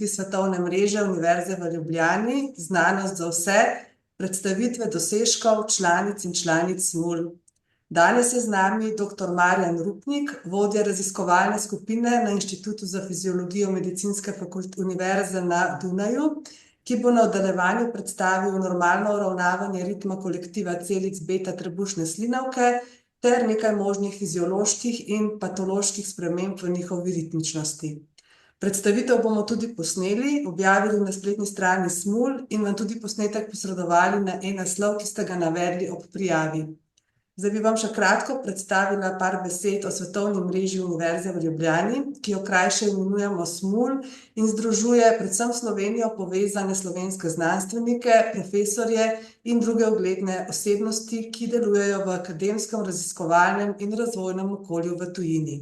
prireditvi Svetovne mreže Univerze v Ljubljani, Znanost za vse, predstavitve dosežkov članic in članic SMUL. Danes je z nami dr. Marjan Rupnik, vodja raziskovalne skupine na Inštitutu za fiziologijo Medicinske univerze na Dunaju, ki bo na nadaljevanju predstavil normalno uravnavanje ritma kolektiva celic beta-trebušne slinavke ter nekaj možnih fizioloških in patoloških sprememb v njihovi ritmičnosti. Predstavitev bomo tudi posneli, objavili na spletni strani SMUL in vam tudi posnetek posredovali na e-naslov, ki ste ga navedli ob prijavi. Zdaj bi vam še kratko predstavila par besed o Svetovni mreži Univerze v Ljubljani, ki jo krajše imenujemo SMUL in združuje predvsem s Slovenijo povezane slovenske znanstvenike, profesorje in druge ugledne osebnosti, ki delujejo v akademskem, raziskovalnem in razvojnem okolju v tujini.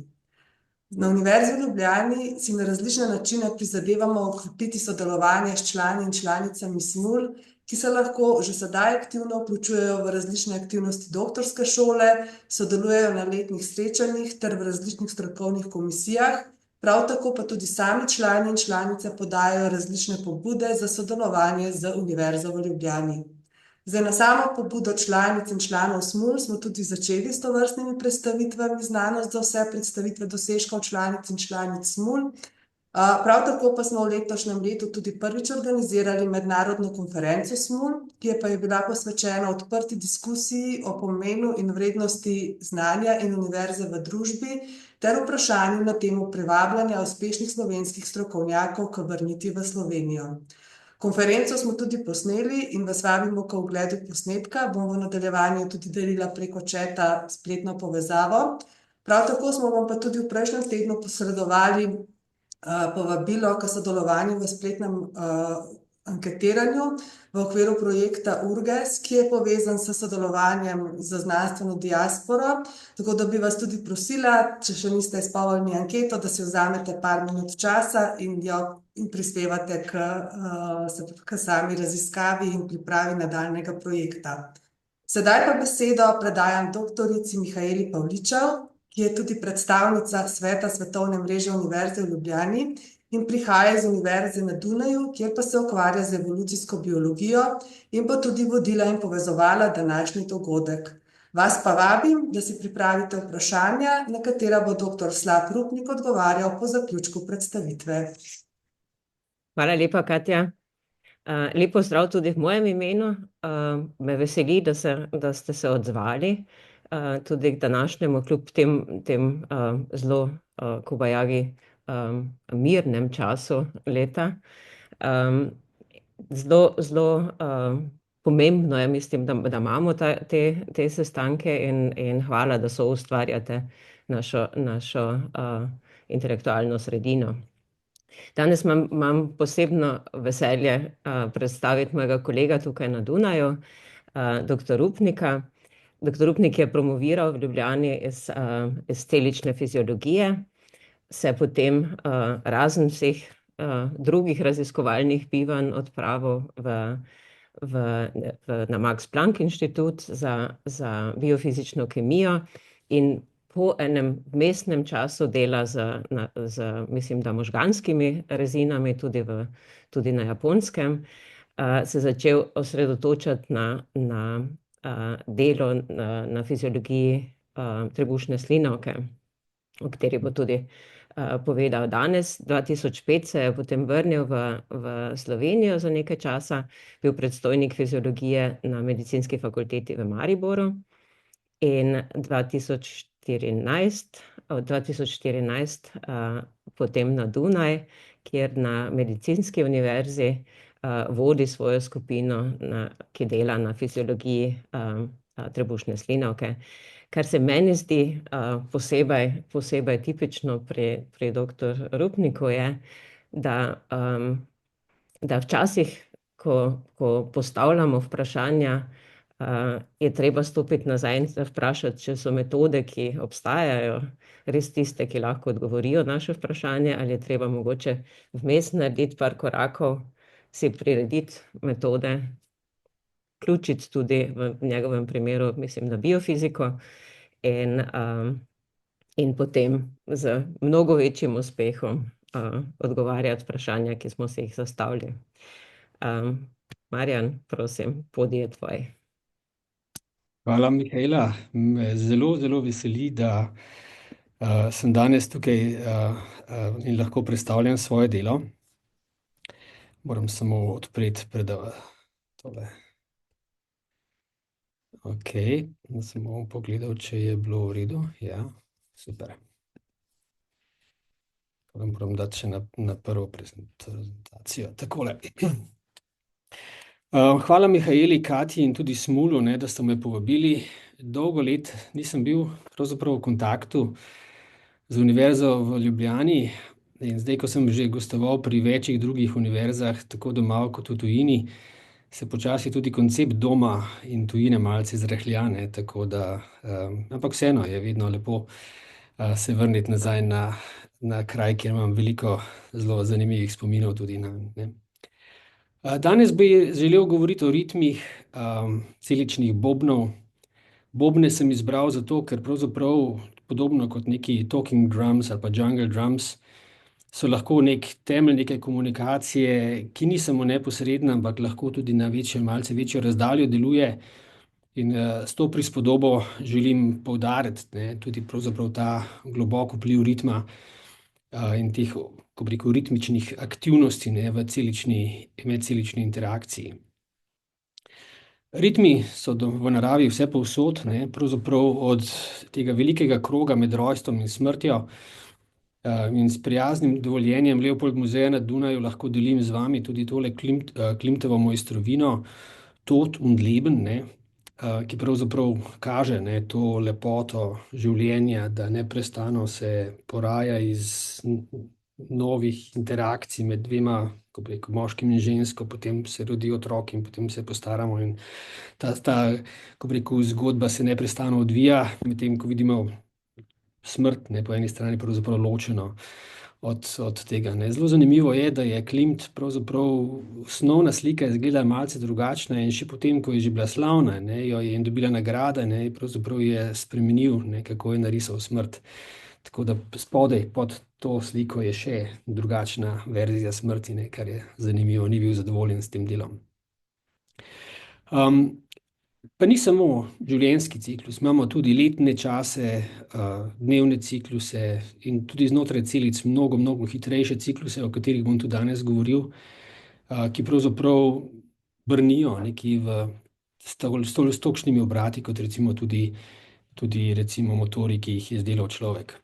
Na Univerzi v Ljubljani si na različne načine prizadevamo okrepiti sodelovanje s člani in članicami SMUL, ki se lahko že sedaj aktivno vključujejo v različne aktivnosti doktorske šole, sodelujejo na letnih srečanjih ter v različnih strokovnih komisijah, prav tako pa tudi sami člani in članice podajajo različne pobude za sodelovanje z Univerzo v Ljubljani. Zdaj, na samo pobudo članic in članov SMUL smo tudi začeli s tovrstnimi predstavitvami Znanost za vse, predstavitve dosežkov članic in članic SMUL. Prav tako pa smo v letošnjem letu tudi prvič organizirali mednarodno konferenco SMUL, ki je bila posvečena odprti diskusiji o pomenu in vrednosti znanja in univerze v družbi ter vprašanju na temo privabljanja uspešnih slovenskih strokovnjakov k vrnitvi v Slovenijo. Konferenco smo tudi posneli in vas vabimo k ogledu posnetka. Bom v nadaljevanju tudi delila preko četa spletno povezavo. Prav tako smo vam pa tudi v prejšnjem tednu posredovali povabilo k sodelovanju v spletnem anketiranju v okviru projekta URGES, ki je povezan s sodelovanjem z znanstveno diasporo. Tako da bi vas tudi prosila, če še niste izpolnili anketo, da si vzamete par minut časa in prispevate k sami raziskavi in pripravi nadaljnjega projekta. Sedaj pa besedo predajam doktorici Mihaeli Pavličev, ki je tudi predstavnica Sveta Svetovne mreže Univerze v Ljubljani in prihaja iz Univerze na Dunaju, kjer pa se ukvarja z evolucijsko biologijo in bo tudi vodila in povezovala današnji dogodek. Vas pa vabim, da si pripravite vprašanja, na katera bo dr. Slap Rupnik odgovarjal po zaključku predstavitve. Hvala lepa, Katja. Lep pozdrav tudi v mojem imenu. Me veseli, da ste se odzvali tudi k današnjemu, kljub tem zelo kobajagi mirnem času leta. Zelo pomembno je, mislim, da imamo te sestanke in hvala, da soustvarjate našo intelektualno sredino. Danes imam posebno veselje predstaviti mojega kolega tukaj na Dunaju, dr. Rupnika. Dr. Rupnik je promoviral v Ljubljani iz celične fiziologije, se potem razen vseh drugih raziskovalnih bivanj odpravil na Max Planck inštitut za biofizično kemijo in po enem vmesnem času dela z mislim, da možganskimi rezinami, tudi na Japonskem, se začel osredotočati na delo na fiziologiji trebušne slinavke, o kateri bo tudi povedal danes. 2005 se je potem vrnil v Slovenijo za nekaj časa, bil predstojnik fiziologije na Medicinski fakulteti v Mariboru in od 2014 potem na Dunaj, kjer na Medicinski univerzi vodi svojo skupino, ki dela na fiziologiji trebušne slinavke. Kar se meni zdi posebej tipično pri dr. Rupniku je, da včasih, ko postavljamo vprašanja, je treba stopiti nazaj in se vprašati, če so metode, ki obstajajo, res tiste, ki lahko odgovorijo naše vprašanje, ali je treba mogoče vmes narediti par korakov, si prirediti metode, vključiti tudi v njegovem primeru, mislim, na biofiziko in potem z mnogo večjim uspehom odgovarjati vprašanja, ki smo se jih zastavili. Marjan, prosim, podij je tvoj. Hvala, Mihaela. Me zelo, zelo veseli, da sem danes tukaj in lahko predstavljam svoje delo. Moram samo odpreti tole. Ok, sem bom pogledal, če je bilo v redu. Ja, super. Moram dati še na prvo prezentacijo. Takole. Hvala Mihaeli, Katji in tudi Smulu, da ste me povabili. Dolgo let nisem bil pravzaprav v kontaktu z Univerzo v Ljubljani in zdaj, ko sem že gostoval pri večjih drugih univerzah, tako doma kot v tujini, se počasi tudi koncept doma in tujine malce zrahlja, tako da, ampak vseeno je vedno lepo se vrniti nazaj na kraj, kjer imam veliko zelo zanimivih spominov tudi na. Danes bi želel govoriti o ritmih celičnih bobnov. Bobne sem izbral zato, ker pravzaprav podobno kot neki talking drums ali pa jungle drums so lahko nek temelj neke komunikacije, ki ni samo neposredna, ampak lahko tudi na malce večjo razdaljo deluje. In s to prispodobo želim poudariti tudi pravzaprav ta globok vpliv ritma in teh, ko bi rekel, ritmičnih aktivnosti v medcelični interakciji. Ritmi so v naravi vse povsod, pravzaprav od tega velikega kroga med rojstvom in smrtjo in s prijaznim dovoljenjem Leopold muzeja na Dunaju lahko delim z vami tudi tole Klimtovo mojstrovino Tod und Leben, ki pravzaprav kaže to lepoto življenja, da neprestano se poraja iz novih interakcij med dvema, ko bi rekel, moškim in žensko, potem se rodi otrok in potem se postaramo in ta ko bi rekel, zgodba se neprestano odvija, medtem ko vidimo smrt po eni strani pravzaprav ločeno od tega. Zelo zanimivo je, da je Klimt pravzaprav osnovna slika izgleda malce drugačna in še potem, ko je že bila slavna, jo je in dobila nagrade, pravzaprav je spremenil, kako je narisal smrt. Tako da spodaj pod to sliko je še drugačna verzija smrti, kar je zanimivo, ni bil zadovoljen s tem delom. Pa ni samo življenjski ciklus, imamo tudi letne čase, dnevne cikluse in tudi znotraj celic mnogo, mnogo hitrejše cikluse, o katerih bom tudi danes govoril, ki pravzaprav brnijo nekje s tolikšnimi obrati, kot recimo tudi recimo motorji, ki jih je izdelal človek.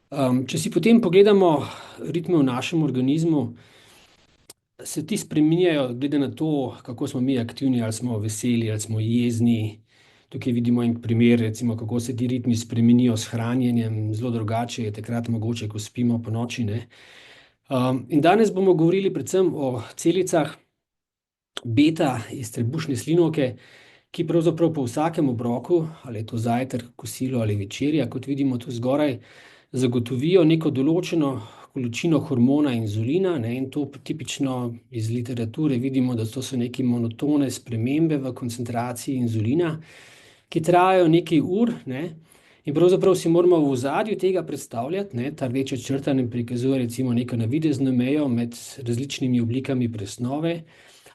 Če si potem pogledamo ritme v našem organizmu, se ti spreminjajo glede na to, kako smo mi aktivni, ali smo veseli, ali smo jezni. Tukaj vidimo en primer, recimo, kako se ti ritmi spremenijo s hranjenjem. Zelo drugače je takrat mogoče, ko spimo ponoči, In danes bomo govorili predvsem o celicah beta iz trebušne slinavke, ki pravzaprav po vsakem obroku, ali je to zajtrk, kosilo ali večerja, kot vidimo tu zgoraj, zagotovijo neko določeno količino hormona inzulina, in to tipično iz literature vidimo, da to so neke monotone spremembe v koncentraciji inzulina, ki trajajo nekaj ur, in pravzaprav si moramo v ozadju tega predstavljati, ta rdeča črta nam prikazuje recimo neko navidezno mejo med različnimi oblikami presnove,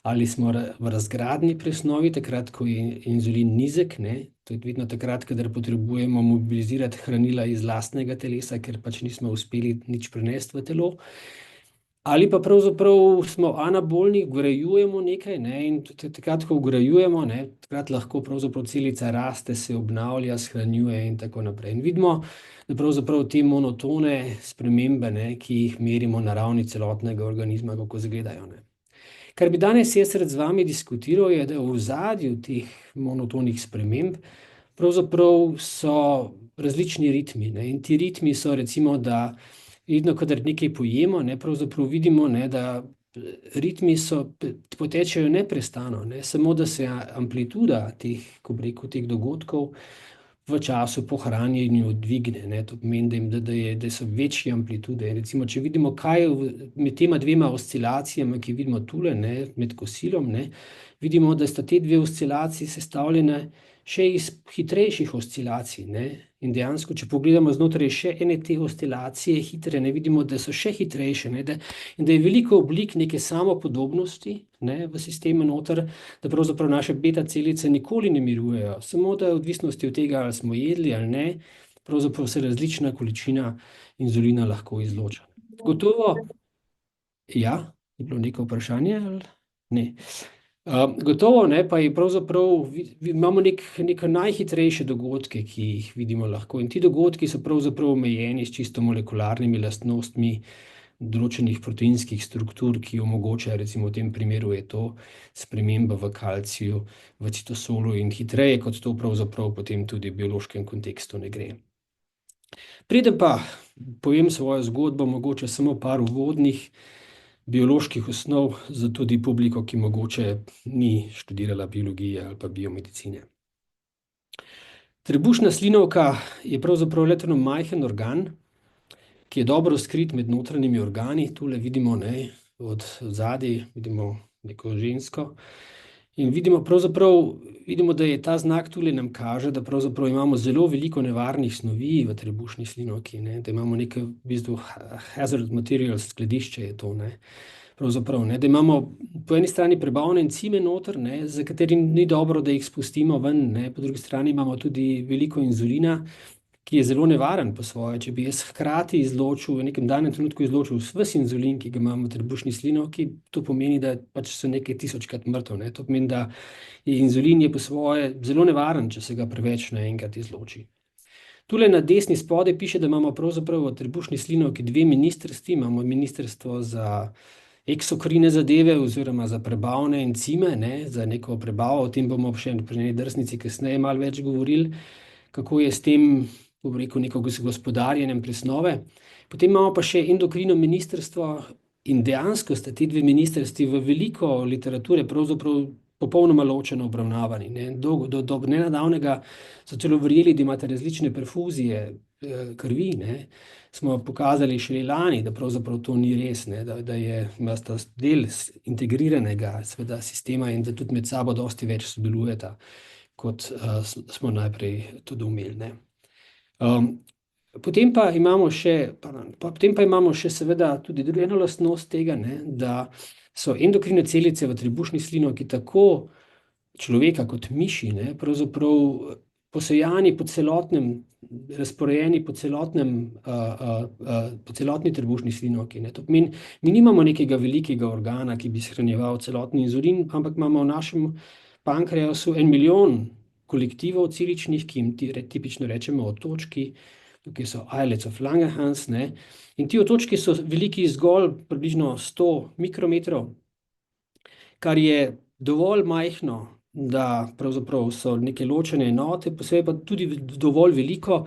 ali smo v razgradni presnovi, takrat, ko je inzulin nizek, to je vedno takrat, kadar potrebujemo mobilizirati hranila iz lastnega telesa, ker pač nismo uspeli nič prenesti v telo. Ali pa pravzaprav smo anabolni, vgrajujemo nekaj, in takrat, ko vgrajujemo, takrat lahko pravzaprav celica raste, se obnavlja, shranjuje in tako naprej. In vidimo, da pravzaprav te monotone spremembe, ki jih merimo na ravni celotnega organizma, kako izgledajo. Kar bi danes jaz rad z vami diskutiral, je, da v ozadju teh monotonih sprememb pravzaprav so različni ritmi, in ti ritmi so recimo, da vedno, kadar nekaj pojemo, pravzaprav vidimo, da ritmi potečejo neprestano, samo da se amplituda teh, ko bi rekel, teh dogodkov v času po hranjenju dvigne, to pomeni, da so večje amplitude. Recimo, če vidimo, kaj je med tema dvema oscilacijama, ki vidimo tule, med kosilom, vidimo, da sta te dve oscilaciji sestavljene še iz hitrejših oscilacij, ne. In dejansko, če pogledamo znotraj še ene te oscilacije hitre, ne vidimo, da so še hitrejše, ne, in da je veliko oblik neke samopodobnosti, ne, v sistemu noter, da pravzaprav naše beta celice nikoli ne mirujejo, samo da je odvisnosti od tega, ali smo jedli ali ne, pravzaprav se različna količina inzulina lahko izloča. Gotovo, ja, je bilo neko vprašanje ali ne? Gotovo, ne, pa je pravzaprav, imamo neke najhitrejše dogodke, ki jih vidimo lahko, in ti dogodki so pravzaprav omejeni s čisto molekularnimi lastnostmi določenih proteinskih struktur, ki omogočajo, recimo v tem primeru je to sprememba v kalciju, v citosolu, in hitreje kot to pravzaprav potem tudi v biološkem kontekstu ne gre. Preden pa povem svojo zgodbo, mogoče samo par uvodnih bioloških osnov za tudi publiko, ki mogoče ni študirala biologije ali pa biomedicine. Trebušna slinavka je pravzaprav relativno majhen organ, ki je dobro skrit med notranjimi organi. Tule vidimo, ne, od zadaj vidimo neko žensko. In vidimo, da je ta znak tule nam kaže, da pravzaprav imamo zelo veliko nevarnih snovi v trebušni slinavki, ne, da imamo neke v bistvu hazard materials, skladišče je to, ne. Pravzaprav, ne, da imamo po eni strani prebavne encime noter, ne, za kateri ni dobro, da jih spustimo ven, ne, po drugi strani imamo tudi veliko inzulina, ki je zelo nevaren po svoje. Če bi jaz hkrati izločil, v nekem danem trenutku izločil ves inzulin, ki ga imamo v trebušni slinavki, to pomeni, da pač so nekaj tisočkrat mrtev, ne. To pomeni, da inzulin je po svoje zelo nevaren, če se ga preveč naenkrat izloči. Tule na desni spodaj piše, da imamo pravzaprav v trebušni slinavki dve ministrstvi. Imamo ministrstvo za eksokrine zadeve oziroma za prebavne encime, ne, za neko prebavo. O tem bomo še pri eni drsnici kasneje malo več govorili, kako je s tem, bom rekel, neko gospodarjenjem presnove. Potem imamo pa še endokrino ministrstvo in dejansko sta ti dve ministrstvi v veliko literature pravzaprav popolnoma ločeno obravnavani, ne. Do nenadavnega so celo verjeli, da imate različne perfuzije krvi, ne. Smo pokazali šele lani, da pravzaprav to ni res, ne, da imata del integriranega seveda sistema in da tudi med sabo dosti več sodelujeta, kot smo najprej to doumeli, ne. Potem pa imamo še seveda tudi eno lastnost tega, ne, da so endokrine celice v trebušni slinavki tako človeka kot miši, ne, pravzaprav posejani po celotnem, razporejeni po celotni trebušni slinavki, ne. To pomeni, mi nimamo nekega velikega organa, ki bi shranjeval celotni inzulin, ampak imamo v našem pankreasu 1 milijon kolektivov celičnih, ki jim tipično rečemo otočki. Tukaj so islets of Langerhans, ne. In ti otočki so veliki zgolj približno 100 mikrometrov, kar je dovolj majhno, da pravzaprav so neke ločene enote, posebej pa tudi dovolj veliko,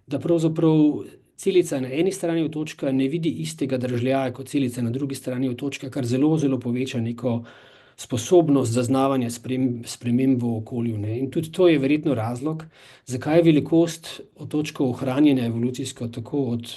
da pravzaprav celica na eni strani otočka ne vidi istega držljaja kot celica na drugi strani otočka, kar zelo, zelo poveča neko sposobnost zaznavanja sprememb v okolju, ne. In tudi to je verjetno razlog, zakaj je velikost otočkov ohranjena evolucijsko, tako od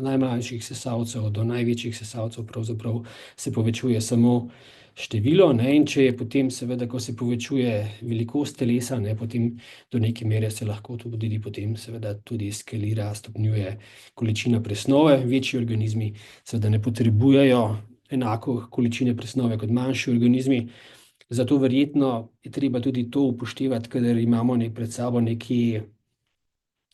najmlajših sesalcev do največjih sesalcev pravzaprav se povečuje samo število, ne. In če je potem seveda, ko se povečuje velikost telesa, ne, potem do neke mere se lahko tudi potem seveda tudi skalira, stopnjuje količina presnove. Večji organizmi seveda ne potrebujejo enako količine presnove kot manjši organizmi, zato verjetno je treba tudi to upoštevati, kadar imamo pred sabo nekje,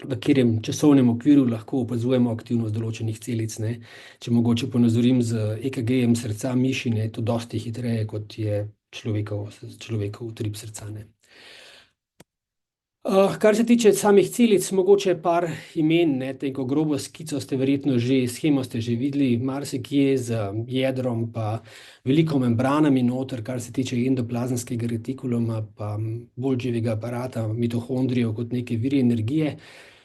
v katerem časovnem okviru lahko opazujemo aktivnost določenih celic, ne. Če mogoče ponazorim z EKG-jem srca miši, ne, je to dosti hitreje, kot je človekov utrip srca, ne. Kar se tiče samih celic, mogoče par imen, ne, neko grobo skico ste verjetno shemo ste že videli marsikje z jedrom pa veliko membranami noter, kar se tiče endoplazmskega retikuluma pa bolj živega aparata, mitohondrijev kot neke viri energije.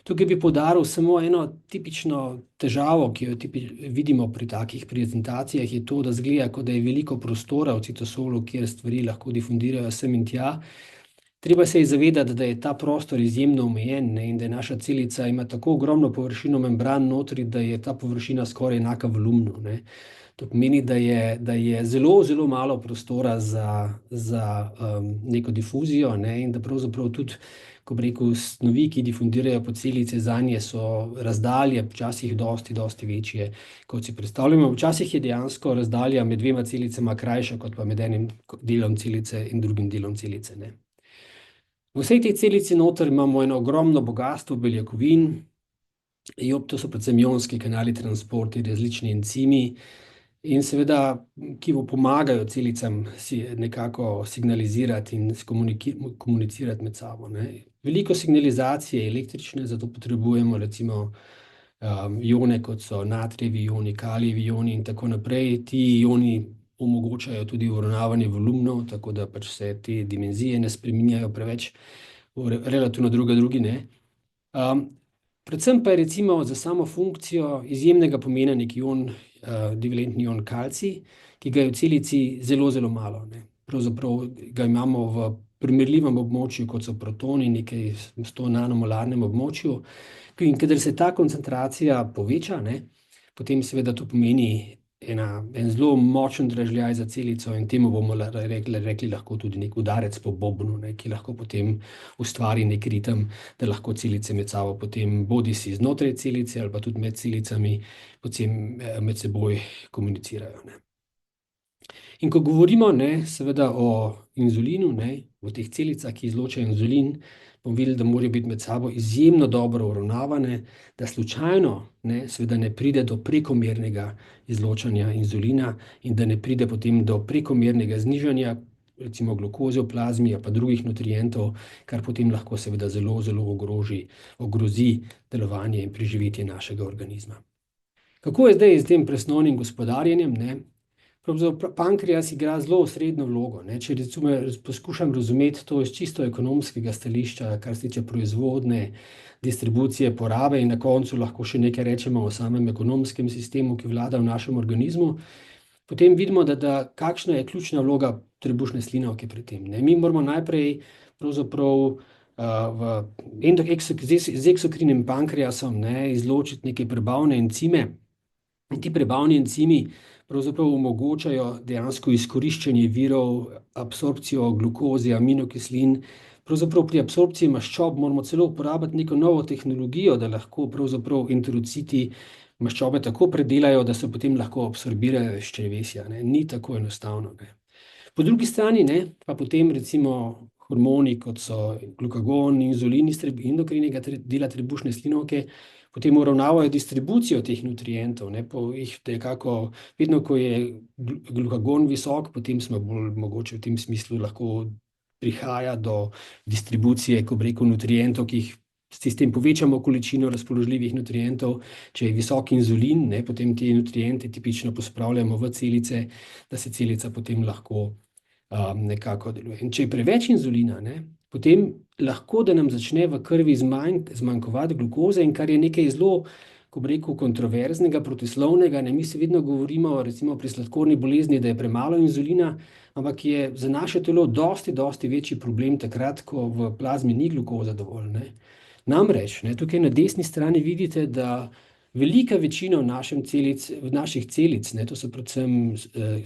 Tukaj bi poudaril samo eno tipično težavo, ki jo vidimo pri takih prezentacijah, je to, da izgleda, kot da je veliko prostora v citosolu, kjer stvari lahko difundirajo sem in tja. Treba se je zavedati, da je ta prostor izjemno omejen, ne, in da je naša celica ima tako ogromno površino membran notri, da je ta površina skoraj enaka volumnu, ne. To pomeni, da je zelo, zelo malo prostora za neko difuzijo, ne, in da pravzaprav tudi, ko bi rekel, snovi, ki difundirajo po celice, zanje so razdalje včasih dosti večje, kot si predstavljamo. Včasih je dejansko razdalja med dvema celicama krajša, kot pa med enim delom celice in drugim delom celice, ne. V vsej tej celici noter imamo eno ogromno bogastvo beljakovin, to so predvsem ionski kanali transporti, različni encimi in seveda, ki pomagajo celicam nekako signalizirati in komunicirati med sabo, ne. Veliko signalizacije električne, zato potrebujemo recimo ione, kot so natrijevi ioni, kalijevi ioni in tako naprej. Ti ioni omogočajo tudi uravnavanje volumnov, tako da pač se te dimenzije ne spreminjajo preveč, relativno drugi ne. Predvsem pa je recimo za samo funkcijo izjemnega pomena neki ion, divalentni ion kalcij, ki ga je v celici zelo, zelo malo, ne. Pravzaprav ga imamo v primerljivem območju, kot so protoni, nekaj 100 nanomolarnem območju. In kadar se ta koncentracija poveča, ne, potem seveda to pomeni en zelo močen dražljaj za celico in temu bomo rekli lahko tudi nek udarec po bobnu, ne, ki lahko potem ustvari nek ritem, da lahko celice med sabo potem bodisi znotraj celice ali pa tudi med celicami potem med seboj komunicirajo, ne. In ko govorimo, ne, seveda o inzulinu, ne, v teh celicah, ki izločajo inzulin, bomo videli, da morajo biti med sabo izjemno dobro uravnavane, da slučajno, ne, seveda ne pride do prekomernega izločanja inzulina in da ne pride potem do prekomernega znižanja recimo glukoze v plazmi ali pa drugih nutrientov, kar potem lahko seveda zelo, zelo ogrozi delovanje in preživetje našega organizma. Kako je zdaj s tem presnovnim gospodarjenjem, ne? Pravzaprav pankreas igra zelo osrednjo vlogo, ne. Če recimo poskušam razumeti to iz čisto ekonomskega stališča, kar se tiče proizvodnje, distribucije, porabe in na koncu lahko še nekaj rečemo o samem ekonomskem sistemu, ki vlada v našem organizmu, potem vidimo, da kakšna je ključna vloga trebušne slinavke pri tem, ne. Mi moramo najprej pravzaprav z eksokrinem pankreasom, ne, izločiti neke prebavne encime. In ti prebavni encimi pravzaprav omogočajo dejansko izkoriščanje virov, absorpcijo glukoze, aminokislin. Pravzaprav pri absorpciji maščob moramo celo uporabiti neko novo tehnologijo, da lahko pravzaprav enterociti maščobe tako predelajo, da se potem lahko absorbirajo iz črevesja, ne. Ni tako enostavno, ne. Po drugi strani, ne, pa potem recimo hormoni, kot so glukagon, inzulin iz endokrinega dela trebušne slinavke, potem uravnavajo distribucijo teh nutrientov, ne, vedno, ko je glukagon visok, potem smo bolj mogoče v tem smislu lahko prihaja do distribucije, ko bi rekel, nutrientov, ki jih s tem povečamo količino razpoložljivih nutrientov. Če je visok inzulin, ne, potem te nutriente tipično pospravljamo v celice, da se celica potem lahko nekako deluje. In če je preveč inzulina, ne, potem lahko, da nam začne v krvi zmanjkovati glukoze, in kar je nekaj zelo, ko bi rekel, kontroverznega, protislovnega, ne. Mi se vedno govorimo recimo pri sladkorni bolezni, da je premalo inzulina, ampak je za naše telo dosti večji problem takrat, ko v plazmi ni glukoza dovolj, ne. Namreč, ne, tukaj na desni strani vidite, da velika večina naših celic, ne, to so predvsem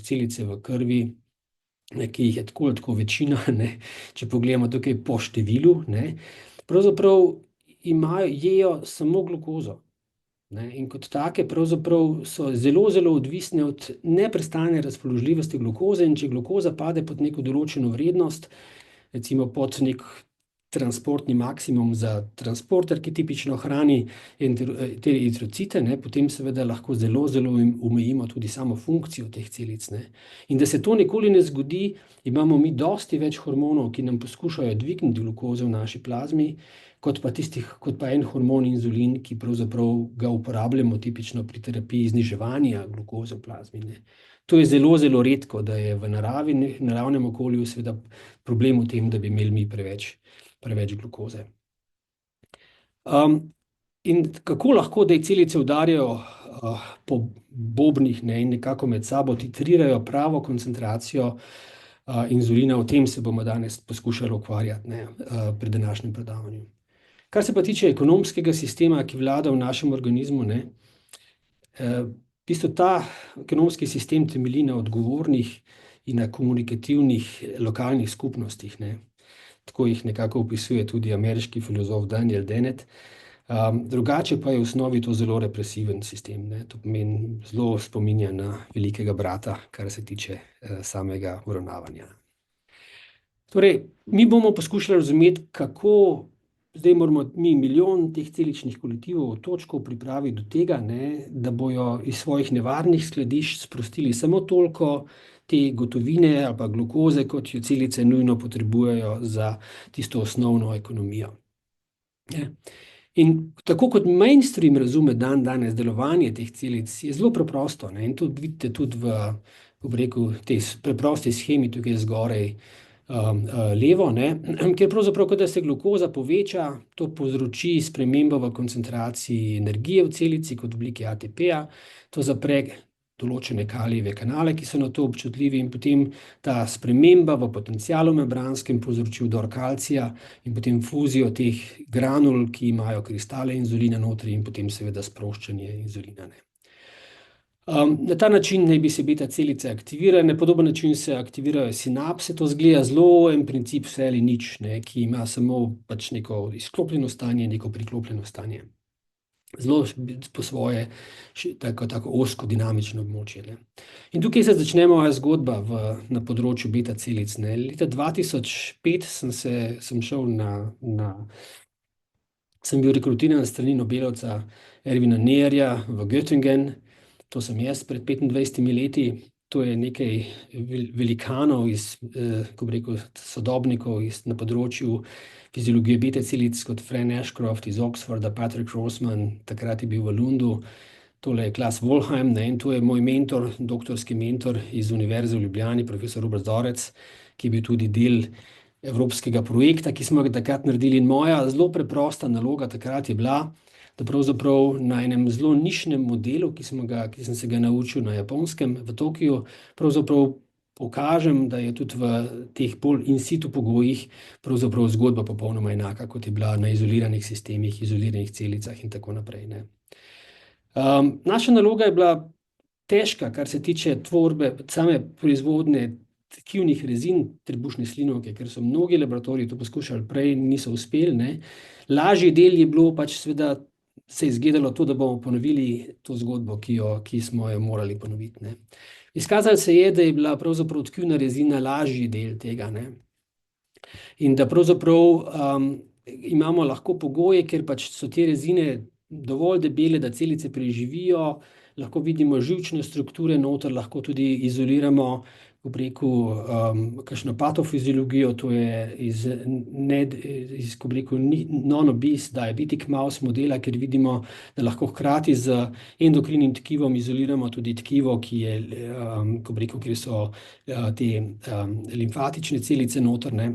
celice v krvi, ki jih je tako večina, ne, če pogledamo tukaj po številu, ne, pravzaprav jejo samo glukozo, ne, in kot take pravzaprav so zelo, zelo odvisne od neprestane razpoložljivosti glukoze, in če glukoza pade pod neko določeno vrednost, recimo pod nek transportni maksimum za transporter, ki tipično hrani te eritrocite, ne, potem seveda lahko zelo, zelo omejimo tudi samo funkcijo teh celic, ne. In da se to nikoli ne zgodi, imamo mi dosti več hormonov, ki nam poskušajo dvigniti glukozo v naši plazmi, kot pa en hormon inzulin, ki pravzaprav ga uporabljamo tipično pri terapiji zniževanja glukoze v plazmi, ne. To je zelo, zelo redko, da je v naravnem okolju seveda problem v tem, da bi imeli mi preveč glukoze. In kako lahko, da celice udarjajo po bobnih, ne, in nekako med sabo titrirajo pravo koncentracijo inzulina, o tem se bomo danes poskušali ukvarjati, ne, pri današnjem predavanju. Kar se pa tiče ekonomskega sistema, ki vlada v našem organizmu, ne, bistvu ta ekonomski sistem temelji na odgovornih in na komunikativnih lokalnih skupnostih, ne. Tako jih nekako opisuje tudi ameriški filozof Daniel Dennett. Drugače pa je v osnovi to zelo represiven sistem, ne. To pomeni, zelo spominja na velikega brata, kar se tiče samega uravnavanja. Torej, mi bomo poskušali razumeti, kako zdaj moramo mi milijon teh celičnih kolektivov, točkov pripraviti do tega, ne, da bojo iz svojih nevarnih skladišč sprostili samo toliko te gotovine ali pa glukoze, kot jo celice nujno potrebujejo za tisto osnovno ekonomijo. Ne. In tako kot mainstream razume danes delovanje teh celic, je zelo preprosto, ne, in to vidite tudi v, bom rekel, tej preprosti shemi tukaj zgoraj, levo, ne, kjer pravzaprav, ko da se glukoza poveča, to povzroči spremembo v koncentraciji energije v celici kot v obliki ATP-ja, to zapre določene kalijeve kanale, ki so na to občutljivi, in potem ta sprememba v potencialu membranskem povzroči vdor kalcija in potem fuzijo teh granul, ki imajo kristale inzulina notri, in potem seveda sproščanje inzulina, ne. Na ta način naj bi se beta celice aktivirale, na podoben način se aktivirajo sinapse, to izgleda zelo en princip vse ali nič, ne, ki ima samo pač neko izklopljeno stanje, neko priklopljeno stanje. Zelo po svoje tako ozko dinamično območje, ne. In tukaj se začne moja zgodba na področju beta celic, ne. Leta 2005 sem šel sem bil rekrutiran s strani Nobelovca Erwina Neyerja v Göttingen. To sem jaz pred 25 leti, to je nekaj velikanov ko bi rekel, sodobnikov na področju fiziologije beta celic, kot Fran Ashcroft iz Oxforda, Patrick Rossman, takrat je bil v Lundu, tole je Klaas Wollheim, ne, in to je moj mentor, doktorski mentor iz Univerze v Ljubljani, profesor Robert Zorec, ki je bil tudi del evropskega projekta, ki smo ga takrat naredili, in moja zelo preprosta naloga takrat je bila, da pravzaprav na enem zelo nišnem modelu, ki sem se ga naučil na Japonskem, v Tokiu, pravzaprav pokažem, da je tudi v teh bolj in situ pogojih pravzaprav zgodba popolnoma enaka, kot je bila na izoliranih sistemih, izoliranih celicah in tako naprej, ne. Naša naloga je bila težka, kar se tiče tvorbe, same proizvodnje tkivnih rezin trebušne slinavke, ker so mnogi laboratoriji to poskušali prej in niso uspeli, ne. Lažji del je bilo pač seveda, se je izgledalo to, da bomo ponovili to zgodbo, ki smo jo morali ponoviti, ne. Izkazalo se je, da je bila pravzaprav tkivna rezina lažji del tega, ne. In da pravzaprav imamo lahko pogoje, ker pač so te rezine dovolj debele, da celice preživijo, lahko vidimo živčne strukture noter, lahko tudi izoliramo, bom rekel, kakšno patofiziologijo, to je iz ko bi rekel, non-obese diabetic mouse modela, kjer vidimo, da lahko hkrati z endokrinim tkivom izoliramo tudi tkivo, ki je, ko bi rekel, kjer so te limfatične celice noter, ne.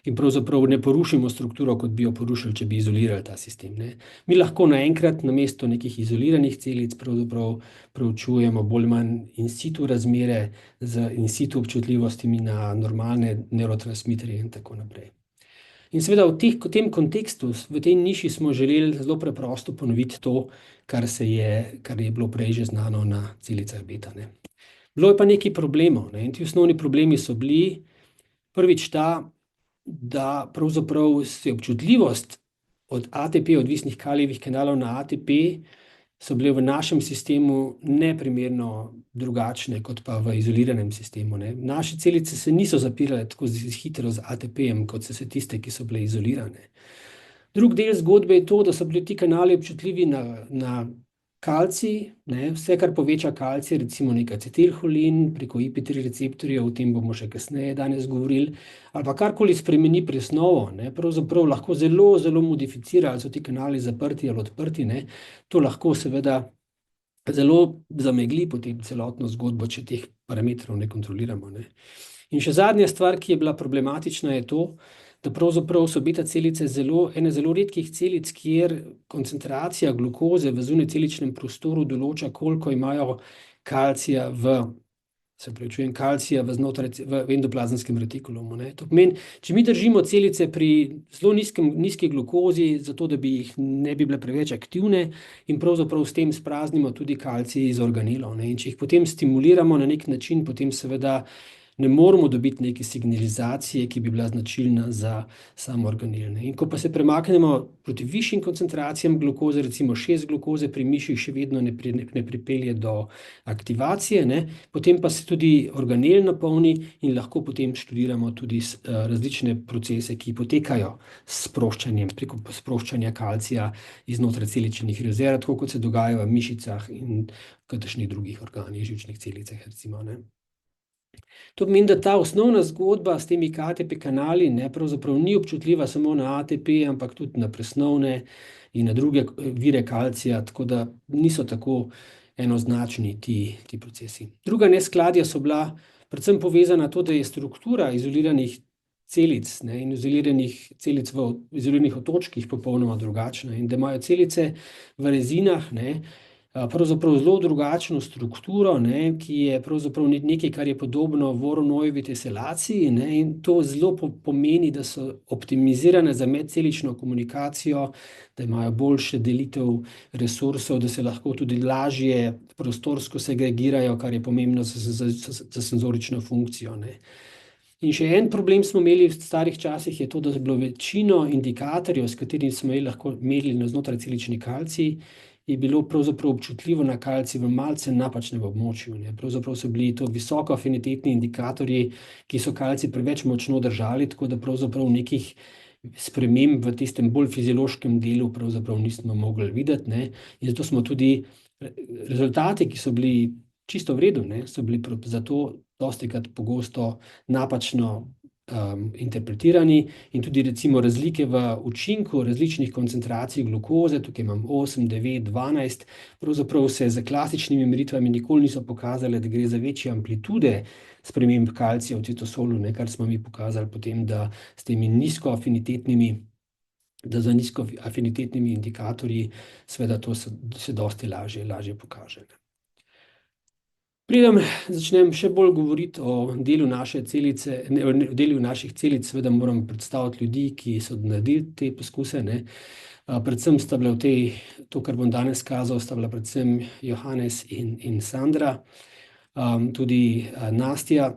In pravzaprav ne porušimo strukturo, kot bi jo porušili, če bi izolirali ta sistem, ne. Mi lahko naenkrat namesto nekih izoliranih celic pravzaprav preučujemo bolj manj in situ razmere z in situ občutljivostmi na normalne nevrotransmiterje in tako naprej. In seveda v tem kontekstu, v tej niši smo želeli zelo preprosto ponoviti to, kar je bilo prej že znano na celicah beta, ne. Bilo je pa nekaj problemov, ne, in ti osnovni problemi so bili prvič ta, da pravzaprav se občutljivost od ATP odvisnih kalijevih kanalov na ATP so bile v našem sistemu neprimerno drugačne kot pa v izoliranem sistemu, ne. Naše celice se niso zapirale tako hitro z ATP-jem, kot so se tiste, ki so bile izolirane. Drugi del zgodbe je to, da so bili ti kanali občutljivi na kalcij, ne, vse, kar poveča kalcij, recimo nek acetilholin preko IP3 receptorjev, o tem bomo še kasneje danes govorili, ali pa karkoli spremeni presnovo, ne, pravzaprav lahko zelo, zelo modificira, ali so ti kanali zaprti ali odprti, ne. To lahko seveda zelo zamegli potem celotno zgodbo, če teh parametrov ne kontroliramo, ne. In še zadnja stvar, ki je bila problematična, je to, da pravzaprav so beta celice ene zelo redkih celic, kjer koncentracija glukoze v zunajceličnem prostoru določa, koliko imajo kalcija v kalcija v endoplazmskem retikulumu, ne. To pomeni, če mi držimo celice pri zelo nizki glukozi, zato da bi jih ne bi bile preveč aktivne in pravzaprav s tem spraznimo tudi kalcij iz organelov, ne. In če jih potem stimuliramo na nek način, potem seveda ne moramo dobiti neke signalizacije, ki bi bila značilna za sam organel, ne. In ko pa se premaknemo proti višjim koncentracijam glukoze, recimo 6 glukoze pri miših še vedno ne pripelje do aktivacije, ne, potem pa se tudi organel napolni in lahko potem študiramo tudi različne procese, ki potekajo s sproščanjem, preko sproščanja kalcija iz notraceličnih rezerv, tako kot se dogaja v mišicah in kakršnih drugih organih, živčnih celicah, recimo, ne. To pomeni, da ta osnovna zgodba s temi KATP kanali, ne, pravzaprav ni občutljiva samo na ATP, ampak tudi na presnovne in na druge vire kalcija, tako da niso tako enoznačni ti procesi. Druga neskladja so bila predvsem povezana to, da je struktura izoliranih celic, ne, in izoliranih celic v izoliranih otočkih popolnoma drugačna in da imajo celice v rezinah, ne, pravzaprav zelo drugačno strukturo, ne, ki je pravzaprav nekaj, kar je podobno Voronojevi teselaciji, ne, in to zelo pomeni, da so optimizirane za medcelično komunikacijo, da imajo boljše delitev resursov, da se lahko tudi lažje prostorsko segregirajo, kar je pomembno za senzorično funkcijo, ne. In še en problem smo imeli v starih časih, je to, da je bilo večino indikatorjev, s katerimi smo lahko merili na znotrajcelični kalcij, je bilo pravzaprav občutljivo na kalcij v malce napačnem območju, ne. Pravzaprav so bili to visoko afinitetni indikatorji, ki so kalcij preveč močno držali, tako da pravzaprav nekih sprememb v tistem bolj fiziološkem delu pravzaprav nismo mogli videti, ne. In zato smo tudi rezultati, ki so bili čisto v redu, ne, so bili zato dostikrat pogosto napačno interpretirani in tudi recimo razlike v učinku različnih koncentracij glukoze, tukaj imam 8, 9, 12, pravzaprav se z klasičnimi meritvami nikoli niso pokazale, da gre za večje amplitude sprememb kalcija v citosolu, ne, kar smo mi pokazali potem, da s temi nizkoafinitetnimi indikatorji seveda to se dosti lažje pokaže. Preden začnem še bolj govoriti o delu naše celice, o delu naših celic, seveda moram predstaviti ljudi, ki so naredili te poskuse, ne. Predvsem sta bila to, kar bom danes kazal, sta bila predvsem Johannes in Sandra, tudi Nastja.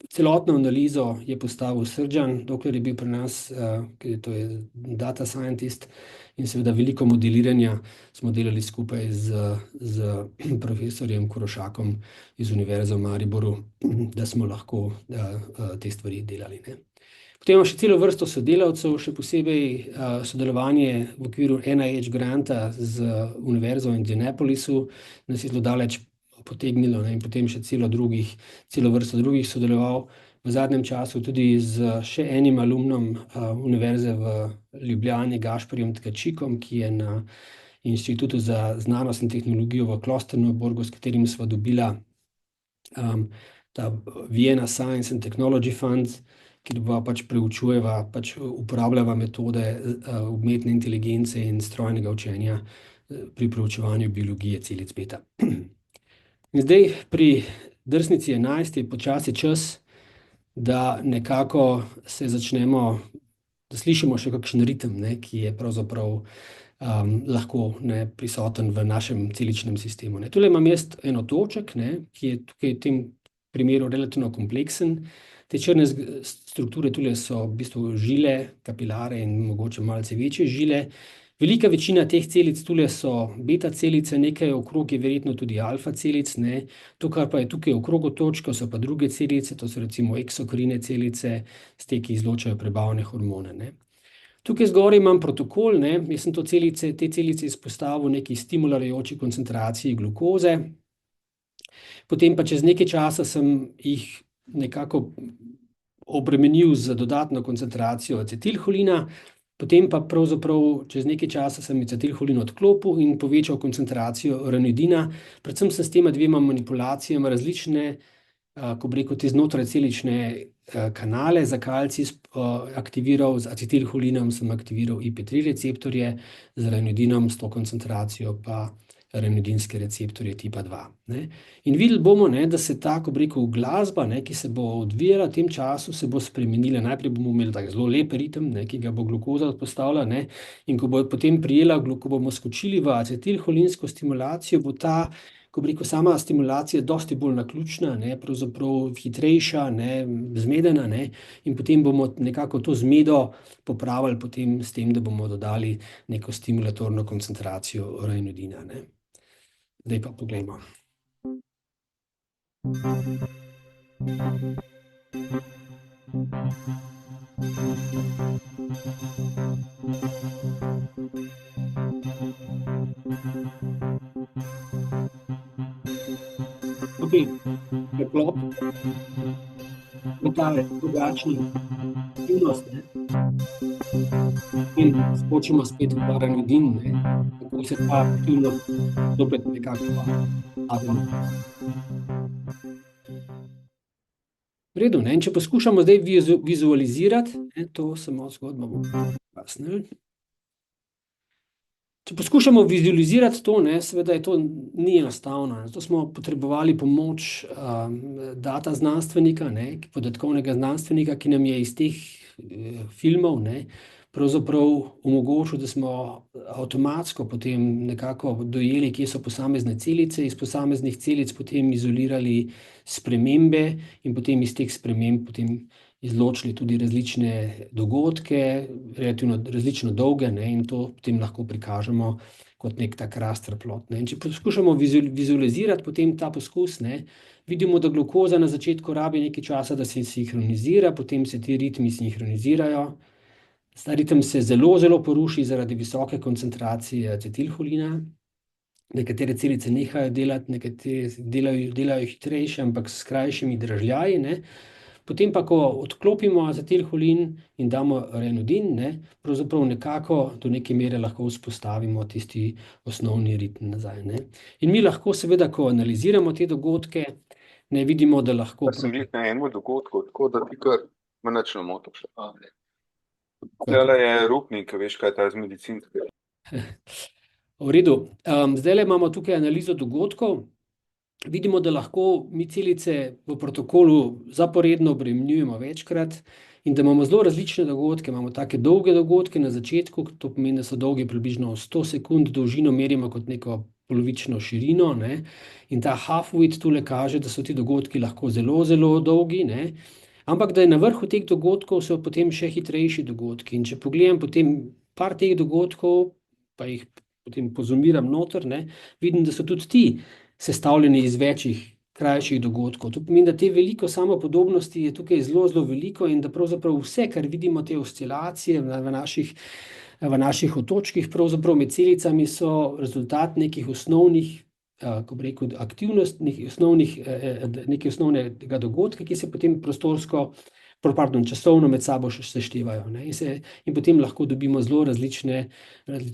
Celotno analizo je postavil Srdjan, dokler je bil pri nas, to je data scientist, in seveda veliko modeliranja smo delali skupaj z profesorjem Korošakom iz Univerze v Mariboru, da smo lahko te stvari delali, ne. Potem imamo še celo vrsto sodelavcev, še posebej sodelovanje v okviru NIH granta z Univerzo v Indianapolisu, nas je zelo daleč potegnilo, ne, in potem še celo vrsto drugih sodeloval. V zadnjem času tudi z še enim alumnom Univerze v Ljubljani, Gašperjem Tkačikom, ki je na Inštitutu za znanost in tehnologijo v Klosternoborgu, s katerim sva dobila ta Vienna Science and Technology Fund, kjer preučujeva, uporabljava metode umetne inteligence in strojnega učenja pri preučevanju biologije celic beta. In zdaj pri drsnici 11 je počasi čas, da nekako se začnemo, da slišimo še kakšen ritem, ne, ki je pravzaprav lahko, ne, prisoten v našem celičnem sistemu, ne. Tule imam jaz en otoček, ne, ki je tukaj v tem primeru relativno kompleksen. Te črne strukture tule so v bistvu žile, kapilare in mogoče malce večje žile. Velika večina teh celic tule so beta celice, nekaj okrog je verjetno tudi alfa celic, ne. To, kar pa je tukaj okrog otočka, so pa druge celice, to so recimo eksokrine celice, te, ki izločajo prebavne hormone, ne. Tukaj zgoraj imam protokol, ne, jaz sem te celice izpostavil neki stimulirajoči koncentraciji glukoze, potem pa čez nekaj časa sem jih nekako obremenil z dodatno koncentracijo acetilholina, potem pa pravzaprav čez nekaj časa sem acetilholin odklopil in povečal koncentracijo ranitidina. Predvsem sem s tema dvema manipulacijama različne, ko bi rekel, te znotrajcelične kanale za kalcij aktiviral, z acetilholinom sem aktiviral IP3 receptorje, z ranitidinom s to koncentracijo pa ranitidinske receptorje tipa 2. Ne. In videli bomo, ne, da se ta, ko bi rekel, glasba, ne, ki se bo odvijala v tem času, se bo spremenila. Najprej bomo imeli tak zelo lep ritem, ne, ki ga bo glukoza odpostavila, ne, in ko bo potem prijela, ko bomo skočili v acetilholinsko stimulacijo, bo ta, ko bi rekel, sama stimulacija dosti bolj naključna, ne, pravzaprav hitrejša, ne, zmedena, ne, in potem bomo nekako to zmedo popravili potem s tem, da bomo dodali neko stimulatorno koncentracijo ranitidina, ne. Zdaj pa poglejmo. Ok, preklop, metale, drugačni, aktivnost, ne. In skočimo spet v ranitidin, ne, kako se ta aktivnost zopet nekako padla. V redu, ne, in če poskušamo zdaj vizualizirati, ne, to samo zgodbo bomo kasnili. Če poskušamo vizualizirati to, ne, seveda je to ni enostavno. Zato smo potrebovali pomoč data znanstvenika, ne, podatkovnega znanstvenika, ki nam je iz teh filmov, ne, pravzaprav omogočil, da smo avtomatsko potem nekako dojeli, kje so posamezne celice, iz posameznih celic potem izolirali spremembe in potem iz teh sprememb potem izločili tudi različne dogodke, relativno različno dolge, ne, in to potem lahko prikažemo kot nek tak raster plot, ne. In če poskušamo vizualizirati potem ta poskus, ne, vidimo, da glukoza na začetku rabi nekaj časa, da se sinhronizira, potem se ti ritmi sinhronizirajo. Ta ritem se zelo, zelo poruši zaradi visoke koncentracije acetilholina. Nekatere celice nehajo delati, nekatere delajo hitrejše, ampak s krajšimi dražljaji, ne. Potem pa, ko odklopimo acetilholin in damo ranitidin, ne, pravzaprav nekako do neke mere lahko vzpostavimo tisti osnovni ritem nazaj, ne. In mi lahko seveda, ko analiziramo te dogodke, ne vidimo, da lahko... Sem bil na enem dogodku, tako da ti kar me nič ne motiš. Tele je Rupnik, veš, kaj je ta iz medicinske. V redu. Zdajle imamo tukaj analizo dogodkov. Vidimo, da lahko mi celice v protokolu zaporedno obremenjujemo večkrat in da imamo zelo različne dogodke. Imamo take dolge dogodke na začetku, to pomeni, da so dolgi približno 100 sekund, dolžino merimo kot neko polovično širino, ne. In ta half-width tule kaže, da so ti dogodki lahko zelo, zelo dolgi, ne. Ampak da je na vrhu teh dogodkov so potem še hitrejši dogodki. In če pogledam potem par teh dogodkov, pa jih potem pozumiram noter, ne, vidim, da so tudi ti sestavljeni iz večjih krajših dogodkov. To pomeni, da te veliko samopodobnosti je tukaj zelo, zelo veliko in da pravzaprav vse, kar vidimo, te oscilacije v naših otočkih, pravzaprav med celicami so rezultat nekih osnovnih, ko bi rekel, aktivnostnih, nekaj osnovnega dogodka, ki se potem časovno med sabo seštevajo, ne, in potem lahko dobimo zelo različne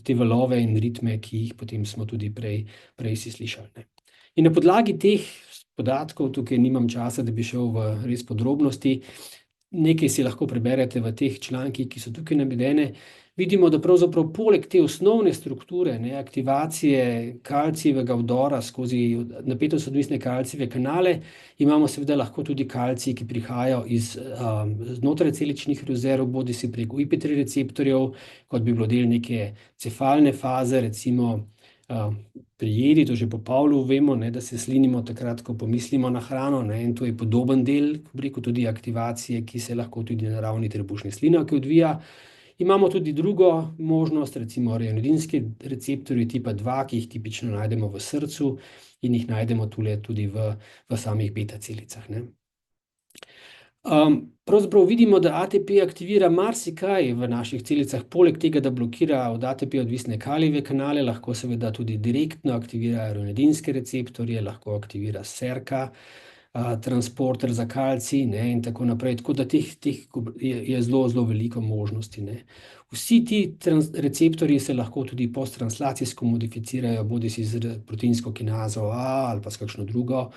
te valove in ritme, ki jih potem smo tudi prej si slišali, ne. In na podlagi teh podatkov, tukaj nimam časa, da bi šel v res podrobnosti, nekaj si lahko preberete v teh člankih, ki so tukaj navedene, vidimo, da pravzaprav poleg te osnovne strukture, ne, aktivacije kalcijevega vdora skozi napetost odvisne kalcijeve kanale, imamo seveda lahko tudi kalcij, ki prihajajo iz znotraj celičnih rezerv, bodisi preko IP3 receptorjev, kot bi bilo del neke cefalne faze, recimo pri jedi, to že po Pavlu vemo, ne, da se slinimo takrat, ko pomislimo na hrano, ne, in to je podoben del, ko bi rekel, tudi aktivacije, ki se lahko tudi na ravni trebušne slinavke odvija. Imamo tudi drugo možnost, recimo ranitidinski receptorji tipa 2, ki jih tipično najdemo v srcu in jih najdemo tule tudi v samih beta celicah, ne. Pravzaprav vidimo, da ATP aktivira marsikaj v naših celicah, poleg tega, da blokira od ATP odvisne kalijeve kanale, lahko seveda tudi direktno aktivira ranitidinske receptorje, lahko aktivira SERCA, transporter za kalcij, ne, in tako naprej. Tako da teh je zelo, zelo veliko možnosti, ne. Vsi ti receptorji se lahko tudi posttranslacijsko modificirajo, bodisi z proteinsko kinazo A ali pa s kakšno drugo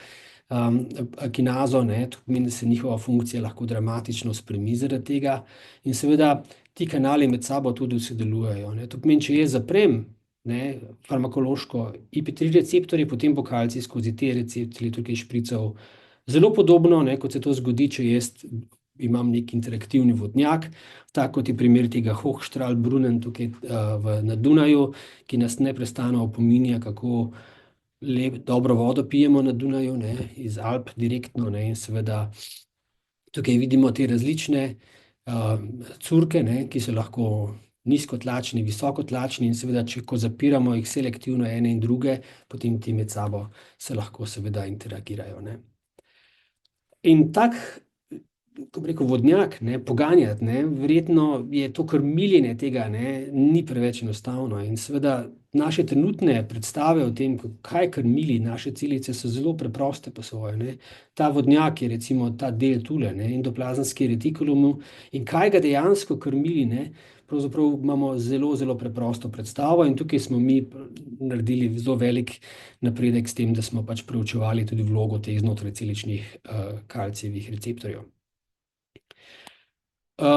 kinazo, ne, to pomeni, da se njihova funkcija lahko dramatično spremeni zaradi tega in seveda ti kanali med sabo tudi sodelujejo, ne. To pomeni, če jaz zaprem ne, farmakološko IP3 receptorje, potem po kalcij skozi te receptorje tukaj špricov. Zelo podobno, ne, kot se to zgodi, če jaz imam nek interaktivni vodnjak, tako kot je primer tega Hochstrahlbrunnen tukaj na Dunaju, ki nas neprestano opominja, kako dobro vodo pijemo na Dunaju, ne, iz Alp direktno, ne, in seveda tukaj vidimo te različne curke, ne, ki so lahko nizkotlačni, visokotlačni in seveda, ko zapiramo jih selektivno ene in druge, potem ti med sabo se lahko seveda interagirajo, ne. In tak, ko bi rekel, vodnjak, ne, poganjati, ne, verjetno je to krmiljenje tega, ne, ni preveč enostavno in seveda naše trenutne predstave o tem, kaj krmili naše celice, so zelo preproste po svoje, ne. Ta vodnjak je recimo ta del tule, ne, endoplazmski retikulum, in kaj ga dejansko krmili, ne, pravzaprav imamo zelo, zelo preprosto predstavo in tukaj smo mi naredili zelo velik napredek s tem, da smo pač preučevali tudi vlogo teh znotrajceličnih kalcijevih receptorjev.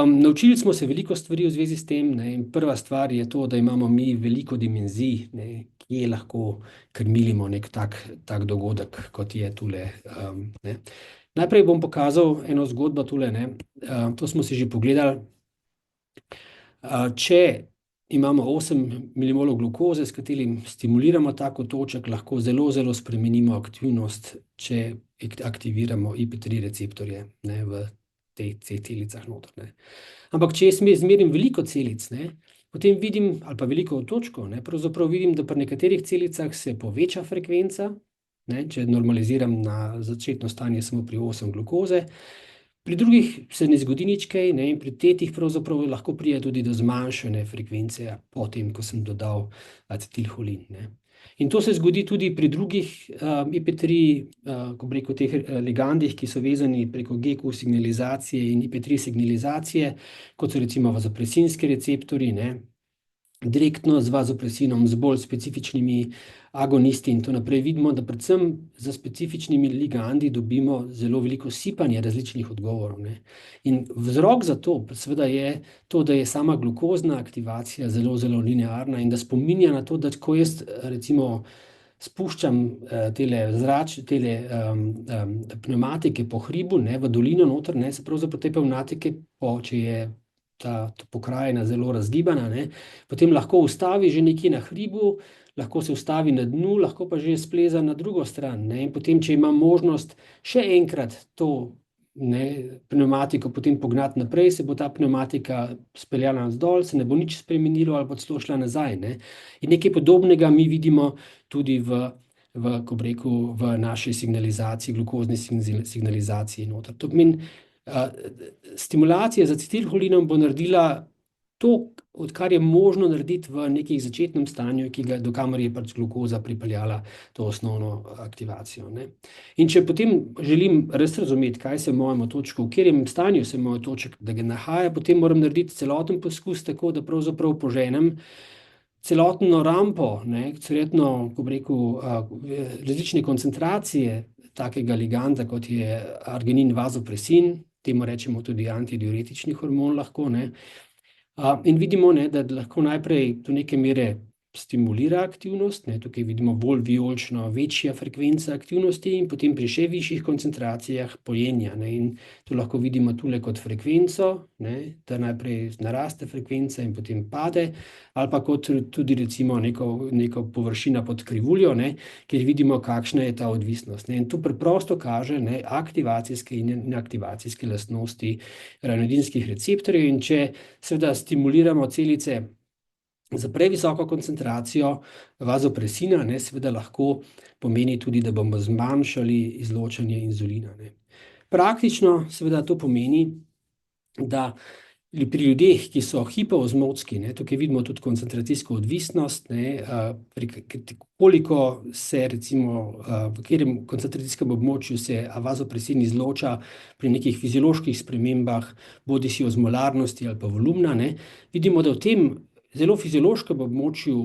Naučili smo se veliko stvari v zvezi s tem, ne, in prva stvar je to, da imamo mi veliko dimenzij, ne, kje lahko krmilimo nek tak dogodek, kot je tule, ne. Najprej bom pokazal eno zgodbo tule, ne, to smo si že pogledali. Če imamo 8 milimolov glukoze, s katerim stimuliramo tak otoček, lahko zelo, zelo spremenimo aktivnost, če aktiviramo IP3 receptorje, ne, v teh celicah noter, ne. Ampak če jaz izmerim veliko celic, ne, potem vidim, ali pa veliko otočkov, ne, pravzaprav vidim, da pri nekaterih celicah se poveča frekvenca, ne, če normaliziram na začetno stanje samo pri 8 glukoze, pri drugih se ne zgodi nič kaj, ne, in pri tetih pravzaprav lahko pride tudi do zmanjšane frekvence po tem, ko sem dodal acetilholin, ne. In to se zgodi tudi pri drugih IP3, ko bi rekel, teh ligandih, ki so vezani preko GQ signalizacije in IP3 signalizacije, kot so recimo vazopresinski receptorji, ne, direktno z vazopresinom, z bolj specifičnimi agonisti in to naprej. Vidimo, da predvsem za specifičnimi ligandi dobimo zelo veliko sipanje različnih odgovorov, ne. In vzrok za to seveda je to, da je sama glukozna aktivacija zelo, zelo linearna in da spominja na to, da ko jaz recimo spuščam tele pnevmatike po hribu, ne, v dolino noter, ne, se pravzaprav te pnevmatike, če je ta pokrajina zelo razgibana, ne, potem lahko ustavi že nekje na hribu, lahko se ustavi na dnu, lahko pa že spleza na drugo stran, ne, in potem, če imam možnost še enkrat to, ne, pnevmatiko potem pognati naprej, se bo ta pnevmatika speljala navzdol, se ne bo nič spremenilo ali pa celo šla nazaj, ne. In nekaj podobnega mi vidimo tudi ko bi rekel, v naši signalizaciji, glukozni signalizaciji noter. To pomeni, stimulacija z acetilholinom bo naredila to, odkar je možno narediti v nekem začetnem stanju, do kamor je pač glukoza pripeljala to osnovno aktivacijo, ne. In če potem želim res razumeti, kaj se v mojem otočku, v katerem stanju se moj otoček, da ga nahaja, potem moram narediti celoten poskus tako, da pravzaprav poženem celotno rampo, ne, celotno, ko bi rekel, različne koncentracije takega liganda, kot je arginin vazopresin, temu rečemo tudi antidiuretični hormon lahko, ne. In vidimo, ne, da lahko najprej do neke mere stimulira aktivnost, ne, tukaj vidimo bolj vijolično, večja frekvenca aktivnosti in potem pri še višjih koncentracijah pojenja, ne, in to lahko vidimo tule kot frekvenco, ne, da najprej naraste frekvenca in potem pade, ali pa kot tudi recimo neko površina pod krivuljo, ne, kjer vidimo, kakšna je ta odvisnost, ne, in to preprosto kaže, ne, aktivacijske in neaktivacijske lastnosti ranodinskih receptorjev, in če seveda stimuliramo celice za previsoko koncentracijo vazopresina, ne, seveda lahko pomeni tudi, da bomo zmanjšali izločanje inzulina, ne. Praktično seveda to pomeni, da pri ljudeh, ki so hipoozmotski, ne, tukaj vidimo tudi koncentracijsko odvisnost, ne, koliko se recimo, v katerem koncentracijskem območju se vazopresin izloča pri nekih fizioloških spremembah, bodisi osmolarnosti ali pa volumna, ne, vidimo, da v tem zelo fiziološkem območju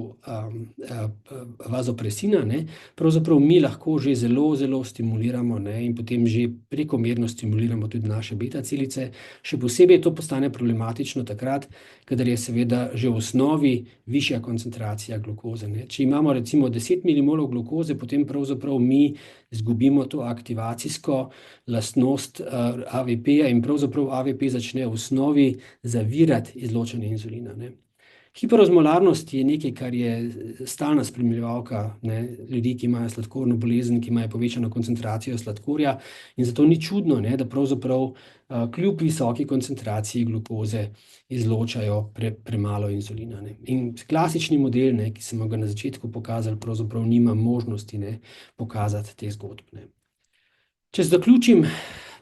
vazopresina, ne, pravzaprav mi lahko že zelo, zelo stimuliramo, ne, in potem že prekomerno stimuliramo tudi naše beta celice. Še posebej to postane problematično takrat, kadar je seveda že v osnovi višja koncentracija glukoze, ne. Če imamo recimo 10 milimolov glukoze, potem pravzaprav mi izgubimo to aktivacijsko lastnost AVP-ja in pravzaprav AVP začne v osnovi zavirati izločanje inzulina, ne. Hiperozmolarnost je nekaj, kar je stalna spremljevalka, ne, ljudi, ki imajo sladkorno bolezen, ki imajo povečano koncentracijo sladkorja, in zato ni čudno, ne, da pravzaprav kljub visoki koncentraciji glukoze izločajo premalo inzulina, ne. In klasični model, ne, ki smo ga na začetku pokazali, pravzaprav nima možnosti, ne, pokazati te zgodbe, ne. Če zaključim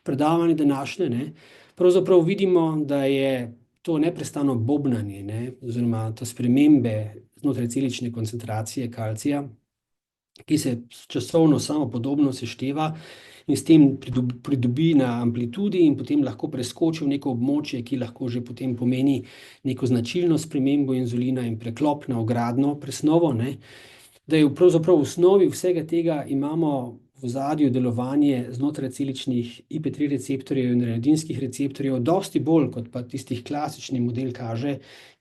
predavanje današnje, ne, pravzaprav vidimo, da je to neprestano bobnanje, ne, oziroma to spremembe znotraj celične koncentracije kalcija, ki se časovno samopodobno sešteva in s tem pridobi na amplitudi in potem lahko preskoči v neko območje, ki lahko že potem pomeni neko značilno spremembo inzulina in preklop na ogradno presnovo, ne, da je pravzaprav v osnovi vsega tega imamo v ozadju delovanje znotraj celičnih IP3 receptorjev in rejnodinskih receptorjev dosti bolj kot pa tistih klasični model kaže,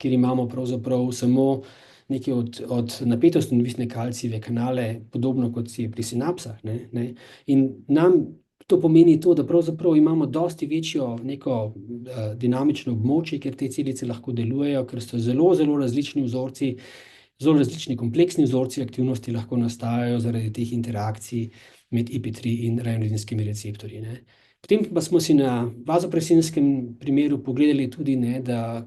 kjer imamo pravzaprav samo neke od napetosti odvisne kalcijeve kanale, podobno kot si pri sinapsah, ne. In nam to pomeni to, da pravzaprav imamo dosti večjo neko dinamično območje, kjer te celice lahko delujejo, ker so zelo, zelo različni vzorci, zelo različni kompleksni vzorci aktivnosti lahko nastajajo zaradi teh interakcij med IP3 in rejnodinskimi receptorji, ne. Potem pa smo si na vazopresinskem primeru pogledali tudi, ne, da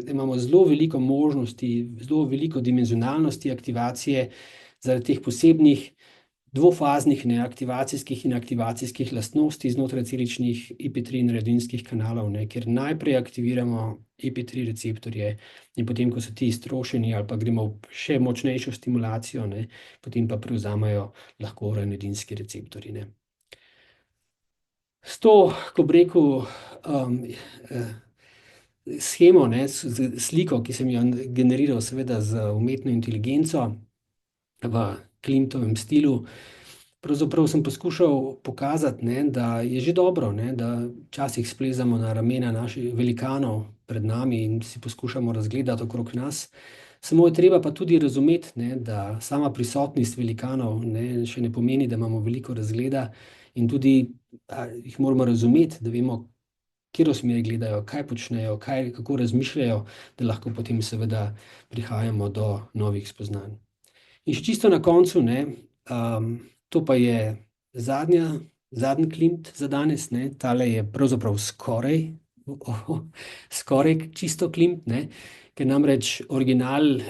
imamo zelo veliko možnosti, zelo veliko dimenzionalnosti aktivacije zaradi teh posebnih dvofaznih neaktivacijskih in aktivacijskih lastnosti znotraj celičnih IP3 in rejnodinskih kanalov, ne, kjer najprej aktiviramo IP3 receptorje in potem, ko so ti iztrošeni ali pa gremo v še močnejšo stimulacijo, ne, potem pa prevzamejo lahko rejnodinski receptorji, ne. S to, ko bi rekel, shemo, ne, sliko, ki sem jo generiral seveda z umetno inteligenco v Klimtovem stilu, pravzaprav sem poskušal pokazati, ne, da je že dobro, ne, da včasih splezamo na ramena naših velikanov pred nami in si poskušamo razgledati okrog nas. Samo je treba pa tudi razumeti, ne, da sama prisotnost velikanov, ne, še ne pomeni, da imamo veliko razgleda in tudi jih moramo razumeti, da vemo, katero smer gledajo, kaj počnejo, kako razmišljajo, da lahko potem seveda prihajamo do novih spoznanj. In še čisto na koncu, ne, to pa je zadnji Klimt za danes, ne, tale je pravzaprav skoraj čisto Klimt, ne, ker namreč original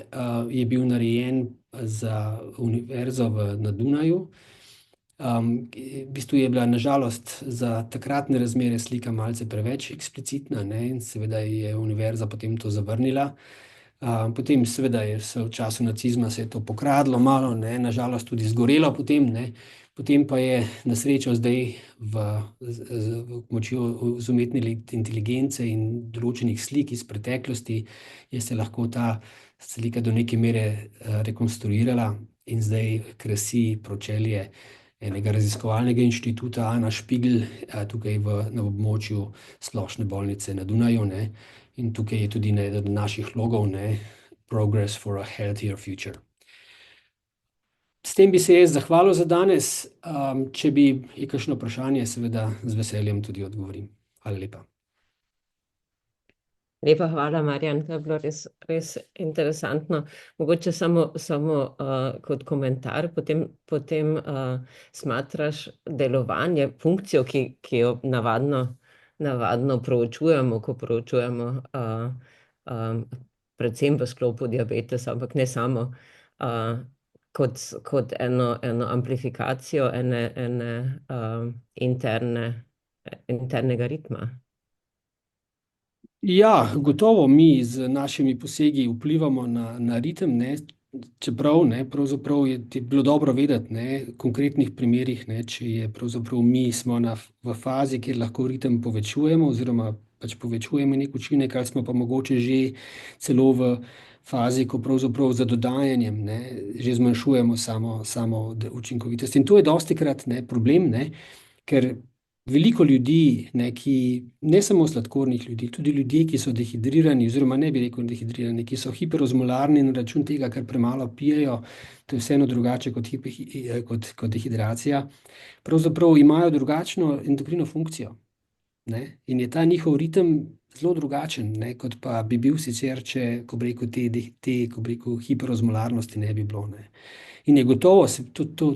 je bil narejen za univerzo na Dunaju. V bistvu je bila na žalost za takratne razmere slika malce preveč eksplicitna, ne, in seveda je univerza potem to zavrnila. Potem seveda v času nacizma se je to pokradlo malo, ne, na žalost tudi zgorelo potem, ne. Potem pa je na srečo zdaj z pomočjo umetne inteligence in določenih slik iz preteklosti je se lahko ta slika do neke mere rekonstruirala in zdaj krasi pročelje enega raziskovalnega inštituta Ana Špigl tukaj na območju Splošne bolnice na Dunaju, ne. In tukaj je tudi eden od naših logov, ne, Progress for a Healthier Future. S tem bi se jaz zahvalil za danes. Če je kakšno vprašanje, seveda z veseljem tudi odgovorim. Hvala lepa. Lepa hvala, Marjan, to je bilo res interesantno. Mogoče samo kot komentar, potem smatraš delovanje, funkcijo, ki jo navadno proučujemo, ko proučujemo predvsem v sklopu diabetesa, ampak ne samo, kot eno amplifikacijo internega ritma. Ja, gotovo mi z našimi posegi vplivamo na ritem, ne, čeprav, ne, pravzaprav je bilo dobro vedeti, ne, v konkretnih primerih, ne, če je pravzaprav smo v fazi, kjer lahko ritem povečujemo oziroma pač povečujemo nek učinek, ali smo pa mogoče že celo v fazi, ko pravzaprav za dodajanjem, ne, že zmanjšujemo samo učinkovitost. In to je dostikrat, ne, problem, ne, ker veliko ljudi, ne, ne samo sladkornih ljudi, tudi ljudje, ki so dehidrirani, oziroma ne bi rekel dehidrirani, ki so hiperozmolarni na račun tega, ker premalo pijejo, to je vseeno drugače kot dehidracija, pravzaprav imajo drugačno endokrino funkcijo. Ne? In je ta njihov ritem zelo drugačen, ne, kot pa bi bil sicer, če, ko bi rekel, ko bi rekel, hiperozmolarnosti ne bi bilo. Ne. In je gotovo,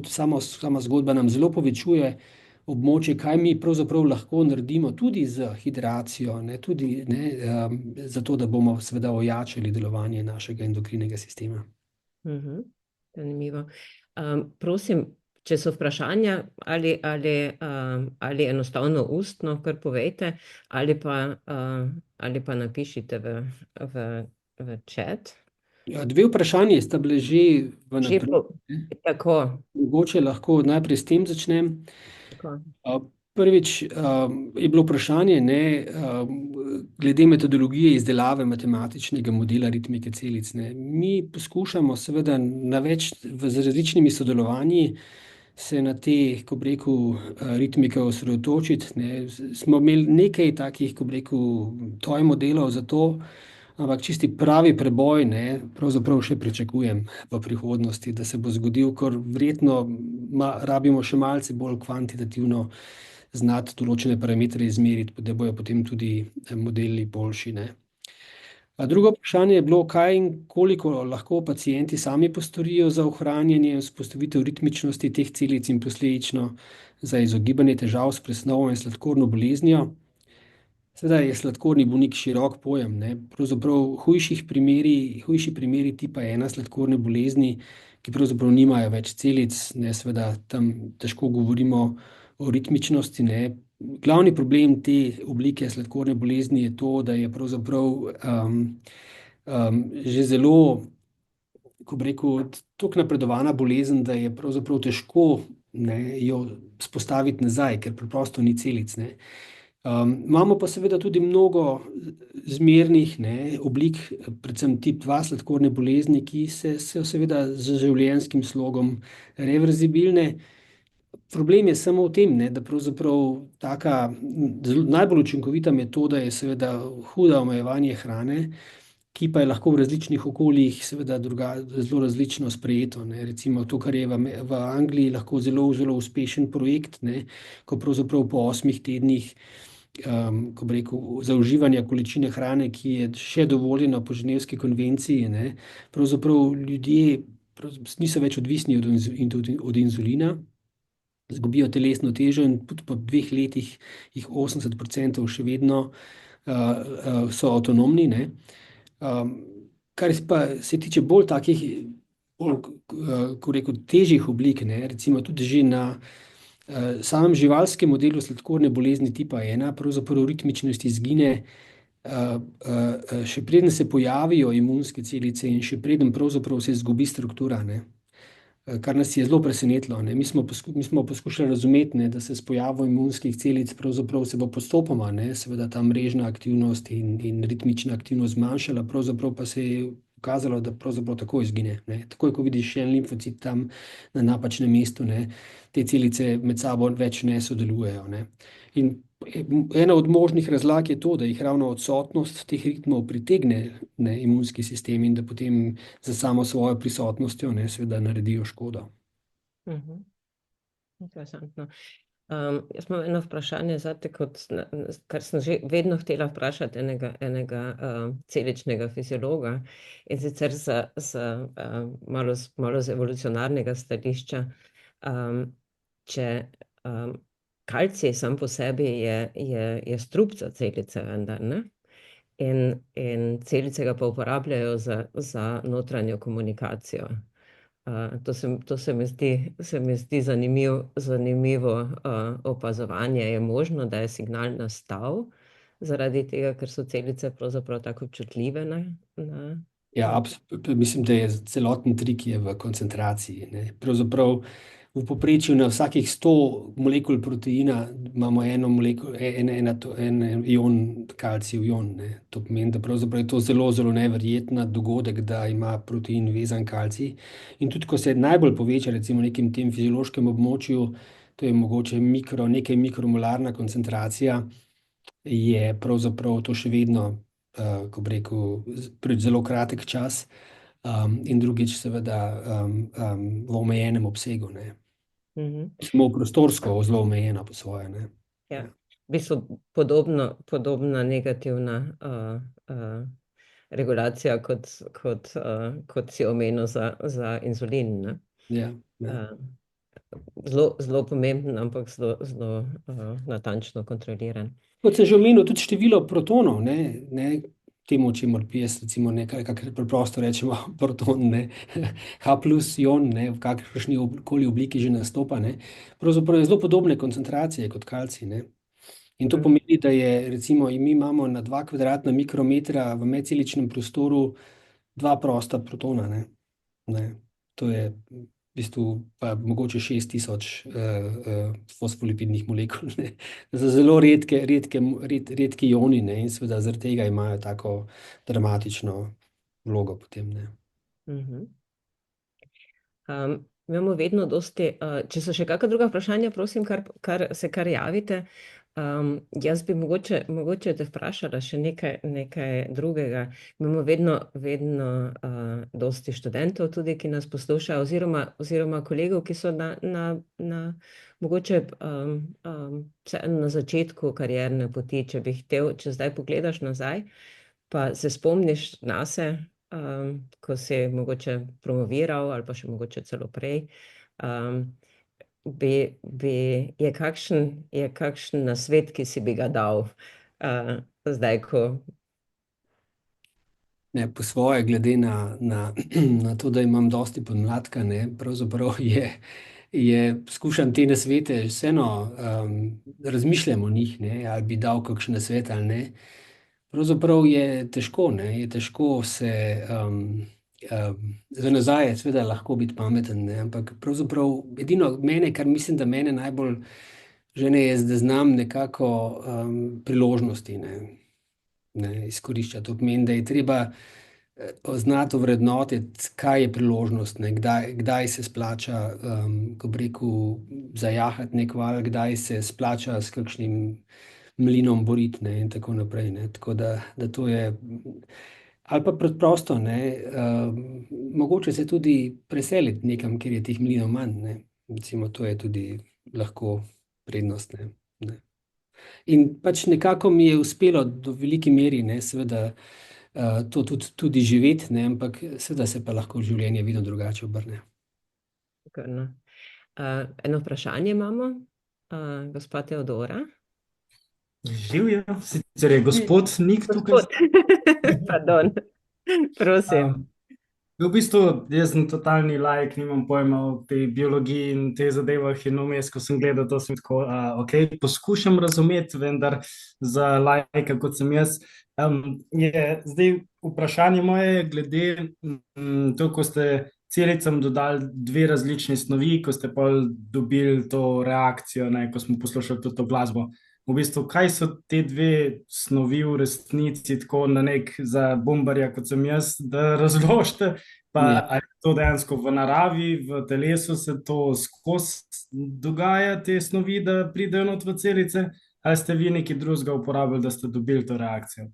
sama zgodba nam zelo povečuje območje, kaj mi pravzaprav lahko naredimo tudi z hidracijo, ne, tudi zato, da bomo seveda ojačali delovanje našega endokrinega sistema. Zanimivo. Prosim, če so vprašanja ali enostavno ustno, kar povejte, ali pa napišite v chat. Ja, 2 vprašanji sta bile že v naprej. Tako. Mogoče lahko najprej s tem začnem. Tako. Prvič je bilo vprašanje, ne, glede metodologije izdelave matematičnega modela ritmike celic. Ne. Mi poskušamo seveda z različnimi sodelovanji se na te, ko bi rekel, ritmike osredotočiti. Ne. Smo imeli nekaj takih, ko bi rekel, toy modelov za to, ampak čisti pravi preboj, ne, pravzaprav še pričakujem v prihodnosti, da se bo zgodil, ker verjetno rabimo še malce bolj kvantitativno znati določene parametre izmeriti, da bojo potem tudi modeli boljši. Ne. Drugo vprašanje je bilo, kaj in koliko lahko pacienti sami postorijo za ohranjanje in vzpostavitev ritmičnosti teh celic in posledično za izogibanje težav s presnovo in sladkorno boleznijo. Seveda je sladkorni bolnik širok pojem. Ne. Pravzaprav hujši primeri tipa 1 sladkorne bolezni, ki pravzaprav nimajo več celic, ne, seveda tam težko govorimo o ritmičnosti. Ne. Glavni problem te oblike sladkorne bolezni je to, da je pravzaprav že zelo, ko bi rekel, toliko napredovana bolezen, da je pravzaprav težko, ne, jo vzpostaviti nazaj, ker preprosto ni celic. Ne. Imamo pa seveda tudi mnogo zmernih, ne, oblik, predvsem tip 2 sladkorne bolezni, ki so seveda z življenjskim slogom reverzibilne. Problem je samo v tem, ne, da pravzaprav najbolj učinkovita metoda je seveda huda omejevanje hrane, ki pa je lahko v različnih okoljih seveda zelo različno sprejeto. Ne. Recimo to, kar je v Angliji lahko zelo, zelo uspešen projekt, ne, ko pravzaprav po 8 tednih ko bi rekel, zauživanja količine hrane, ki je še dovoljena po Ženevski konvenciji, ne, pravzaprav ljudje niso več odvisni od inzulina, izgubijo telesno težo in po 2 letih jih 80% še vedno so avtonomni. Ne. Kar pa se tiče bolj takih, ko rekel, težjih oblik, ne, recimo tudi že na samem živalskem modelu sladkorne bolezni tipa 1, pravzaprav ritmičnost izgine še preden se pojavijo imunske celice in še preden pravzaprav se izgubi struktura, ne. Kar nas je zelo presenetilo. Ne. Mi smo poskušali razumeti, ne, da se s pojavom imunskih celic pravzaprav se bo postopoma, ne, seveda ta mrežna aktivnost in ritmična aktivnost zmanjšala, pravzaprav pa se je pokazalo, da pravzaprav takoj izgine. Ne. Takoj, ko vidiš še en limfocit tam na napačnem mestu, ne, te celice med sabo več ne sodelujejo. Ne. In ena od možnih razlag je to, da jih ravno odsotnost teh ritmov pritegne, ne, imunski sistem in da potem za samo svojo prisotnostjo, ne, seveda naredijo škodo. Interesantno. Jaz imam eno vprašanje zate, kar sem že vedno htela vprašati enega celičnega fiziologa, in sicer malo z evolucionarnega stališča. Če kalcij sam po sebi je strup za celice vendar, ne? In celice ga pa uporabljajo za notranjo komunikacijo. To se mi zdi zanimivo opazovanje. Je možno, da je signal nastal zaradi tega, ker so celice pravzaprav tako občutljive na... Ja, mislim, da je celoten trik je v koncentraciji. Ne. Pravzaprav v povprečju na vsakih 100 molekul proteina imamo en ion kalcijev ion, ne. To pomeni, da pravzaprav je to zelo, zelo neverjeten dogodek, da ima protein vezan kalcij. In tudi, ko se najbolj poveča, recimo v nekem tem fiziološkem območju, to je mogoče nekaj mikromolarna koncentracija, je pravzaprav to še vedno, ko bi rekel, zelo kratek čas, in drugič seveda v omejenem obsegu, ne. Smo prostorsko zelo omejena po svoje, ne. Ja, v bistvu podobna negativna regulacija kot si omenil za inzulin, ne. Ja, ja. Zelo pomemben, ampak zelo natančno kontroliran. Kot sem že omenil, tudi število protonov, ne, temu, čemur jaz recimo nekaj, kakor preprosto rečemo, proton, ne, H plus ion, ne, v kakršni koli obliki že nastopa, ne, pravzaprav je zelo podobne koncentracije kot kalcij, ne. In to pomeni, da je recimo, mi imamo na 2 kvadratna mikrometra v medceličnem prostoru 2 prosta protona, ne. To je v bistvu pa mogoče 6000 fosfolipidnih molekul, ne. Za zelo redki ioni, ne, in seveda zaradi tega imajo tako dramatično vlogo potem, ne. Imamo vedno dosti, če so še kakšna druga vprašanja, prosim, kar javite. Jaz bi mogoče te vprašala še nekaj drugega. Imamo vedno dosti študentov tudi, ki nas poslušajo, oziroma kolegov, ki so mogoče vseeno na začetku karierne poti, če zdaj pogledaš nazaj, pa se spomniš nase, ko si mogoče promoviral ali pa še mogoče celo prej, je kakšen nasvet, ki si bi ga dal zdaj, ko... Ne, po svoje, glede na to, da imam dosti podmladka, ne, pravzaprav skušam te nasvete vseeno, razmišljam o njih, ne, ali bi dal kakšen nasvet ali ne. Pravzaprav je težko, ne, je težko se, za nazaj je seveda lahko biti pameten, ne, ampak pravzaprav edino mene, kar mislim, da mene najbolj žene, je, da znam nekako priložnosti, ne, izkoriščati. To pomeni, da je treba znati ovrednotiti, kaj je priložnost, ne, kdaj se splača, ko bi rekel, zajahati nek val, kdaj se splača s kakšnim mlinom boriti, ne, in tako naprej, ne. Tako da to je... Ali pa preprosto, ne, mogoče se tudi preseliti nekam, kjer je teh mlinov manj, ne. Recimo, to je tudi lahko prednost, ne. In pač nekako mi je uspelo do velike meri, ne, seveda, to tudi živeti, ne, ampak seveda se pa lahko življenje vedno drugače obrne. Eno vprašanje imamo, gospa Teodora. Živjo, sicer je gospod Nik tukaj. Pardon, prosim. V bistvu, jaz sem totalni laik, nimam pojma o tej biologiji in te zadevah in vmes, ko sem gledal, to sem tako, poskušam razumeti, vendar za laika, kot sem jaz, je zdaj vprašanje moje glede to, ko ste celicam dodali 2 različni snovi, ko ste pa dobili to reakcijo, ne, ko smo poslušali to glasbo. V bistvu, kaj so te 2 snovi v resnici tako na nek za bombarja, kot sem jaz, da razložite, pa ali je to dejansko v naravi, v telesu se to skozi dogaja, te snovi, da pridejo not v celice, ali ste vi nekaj drugega uporabili, da ste dobili to reakcijo?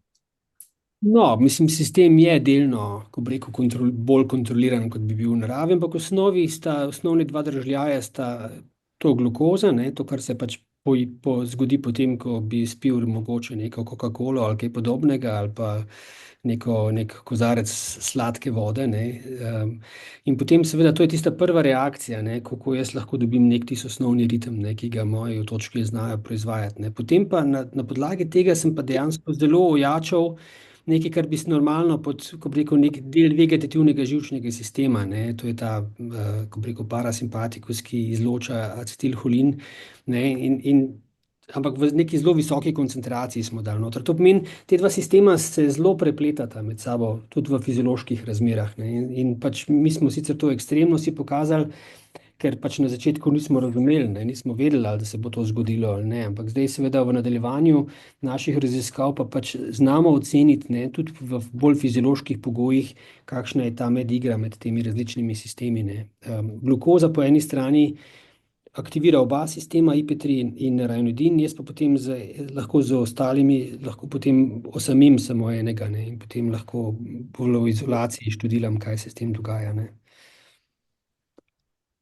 No, mislim, sistem je delno, ko bi rekel, bolj kontroliran, kot bi bil v naravi, ampak osnovni 2 dražljaje sta to glukoza, ne, to, kar se pač zgodi potem, ko bi spil mogoče neko Coca-Colo ali kaj podobnega, ali pa nek kozarec sladke vode, ne. In potem seveda to je tista prva reakcija, ne, kako jaz lahko dobim nek tisti osnovni ritem, ne, ki ga moji otočki znajo proizvajati, ne. Potem pa na podlagi tega sem pa dejansko zelo ojačal nekaj, kar bi se normalno ko bi rekel, nek del vegetativnega živčnega sistema, ne, to je ta, ko bi rekel, parasimpatikus, ki izloča acetilholin, ne, ampak v neki zelo visoki koncentraciji smo dali noter. To pomeni, te 2 sistema se zelo prepletata med sabo, tudi v fizioloških razmerah, ne, in pač mi smo sicer to ekstremno si pokazali, ker pač na začetku nismo razumeli, ne, nismo vedeli, ali da se bo to zgodilo ali ne. Ampak zdaj seveda v nadaljevanju naših raziskav pa pač znamo oceniti, ne, tudi v bolj fizioloških pogojih, kakšna je ta medigra med temi različnimi sistemi, ne. Glukoza po eni strani aktivira oba sistema, IP3 in ranitidin, jaz pa potem lahko z ostalimi, lahko potem osamim samo enega, ne, in potem lahko bolj v izolaciji študiram, kaj se s tem dogaja, ne.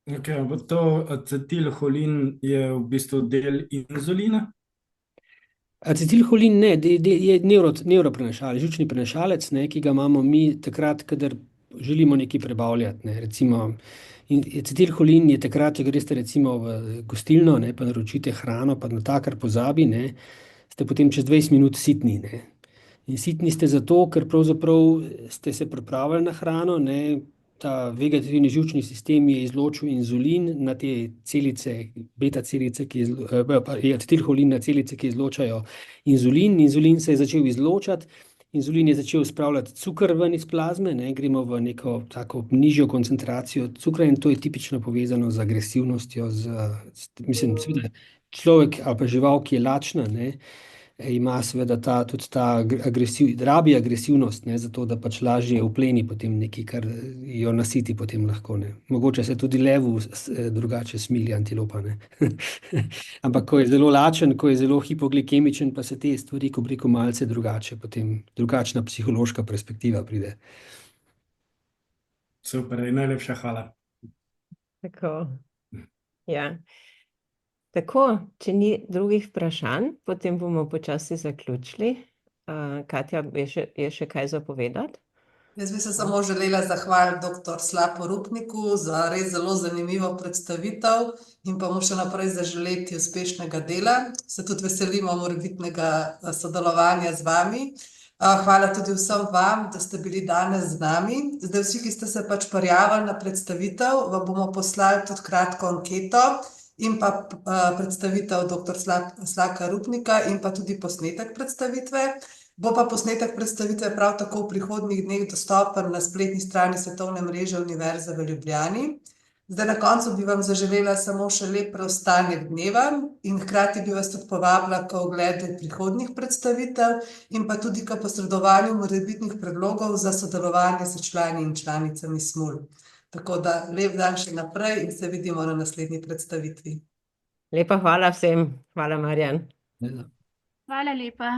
Okay, to acetilholin je v bistvu del inzulina? Acetilholin ne, je nevroprenašalec, živčni prenašalec, ne, ki ga imamo mi takrat, kadar želimo nekaj prebavljati, ne, recimo. In acetilholin je takrat, če greste recimo v gostilno, ne, pa naročite hrano, pa na ta kar pozabi, ne, ste potem čez 20 minut sitni, ne. In sitni ste zato, ker pravzaprav ste se pripravili na hrano, ne, ta vegetativni živčni sistem je izločil inzulin na te celice, beta celice, acetilholin na celice, ki izločajo inzulin. Inzulin se je začel izločati, inzulin je začel spravljati cukor ven iz plazme, ne, gremo v neko tako nižjo koncentracijo cukra in to je tipično povezano z agresivnostjo, mislim, seveda človek ali pa žival, ki je lačna, ne, ima seveda tudi ta rabi agresivnost, ne, zato da pač lažje upleni potem nekaj, kar jo nasiti potem lahko, ne. Mogoče se tudi levu drugače smili antilopa, ne. Ampak ko je zelo lačen, ko je zelo hipoglikemičen, pa se te stvari, ko bi rekel, malce drugače, potem drugačna psihološka perspektiva pride. Super, in najlepša hvala. Tako, ja. Tako, če ni drugih vprašanj, potem bomo počasi zaključili. Katja, je še kaj za povedati? Jaz bi se samo želela zahvaliti dr. Slapu Rupniku za res zelo zanimivo predstavitev in pa mu še naprej zaželeti uspešnega dela. Se tudi veselimo morebitnega sodelovanja z vami. Hvala tudi vsem vam, da ste bili danes z nami. Zdaj vsi, ki ste se pač prijavili na predstavitev, vam bomo poslali tudi kratko anketo in pa predstavitev dr. Slaka Rupnika in pa tudi posnetek predstavitve. Bo pa posnetek predstavitve prav tako v prihodnjih dneh dostopen na spletni strani Svetovne mreže Univerze v Ljubljani. Zdaj na koncu bi vam zaželela samo še lep preostanek dneva in hkrati bi vas tudi povabila k ogledu prihodnjih predstavitev in pa tudi k posredovanju morebitnih predlogov za sodelovanje s člani in članicami SMUL. Tako da lep dan še naprej in se vidimo na naslednji predstavitvi. Lepa hvala vsem. Hvala, Marjan. Ja. Hvala lepa.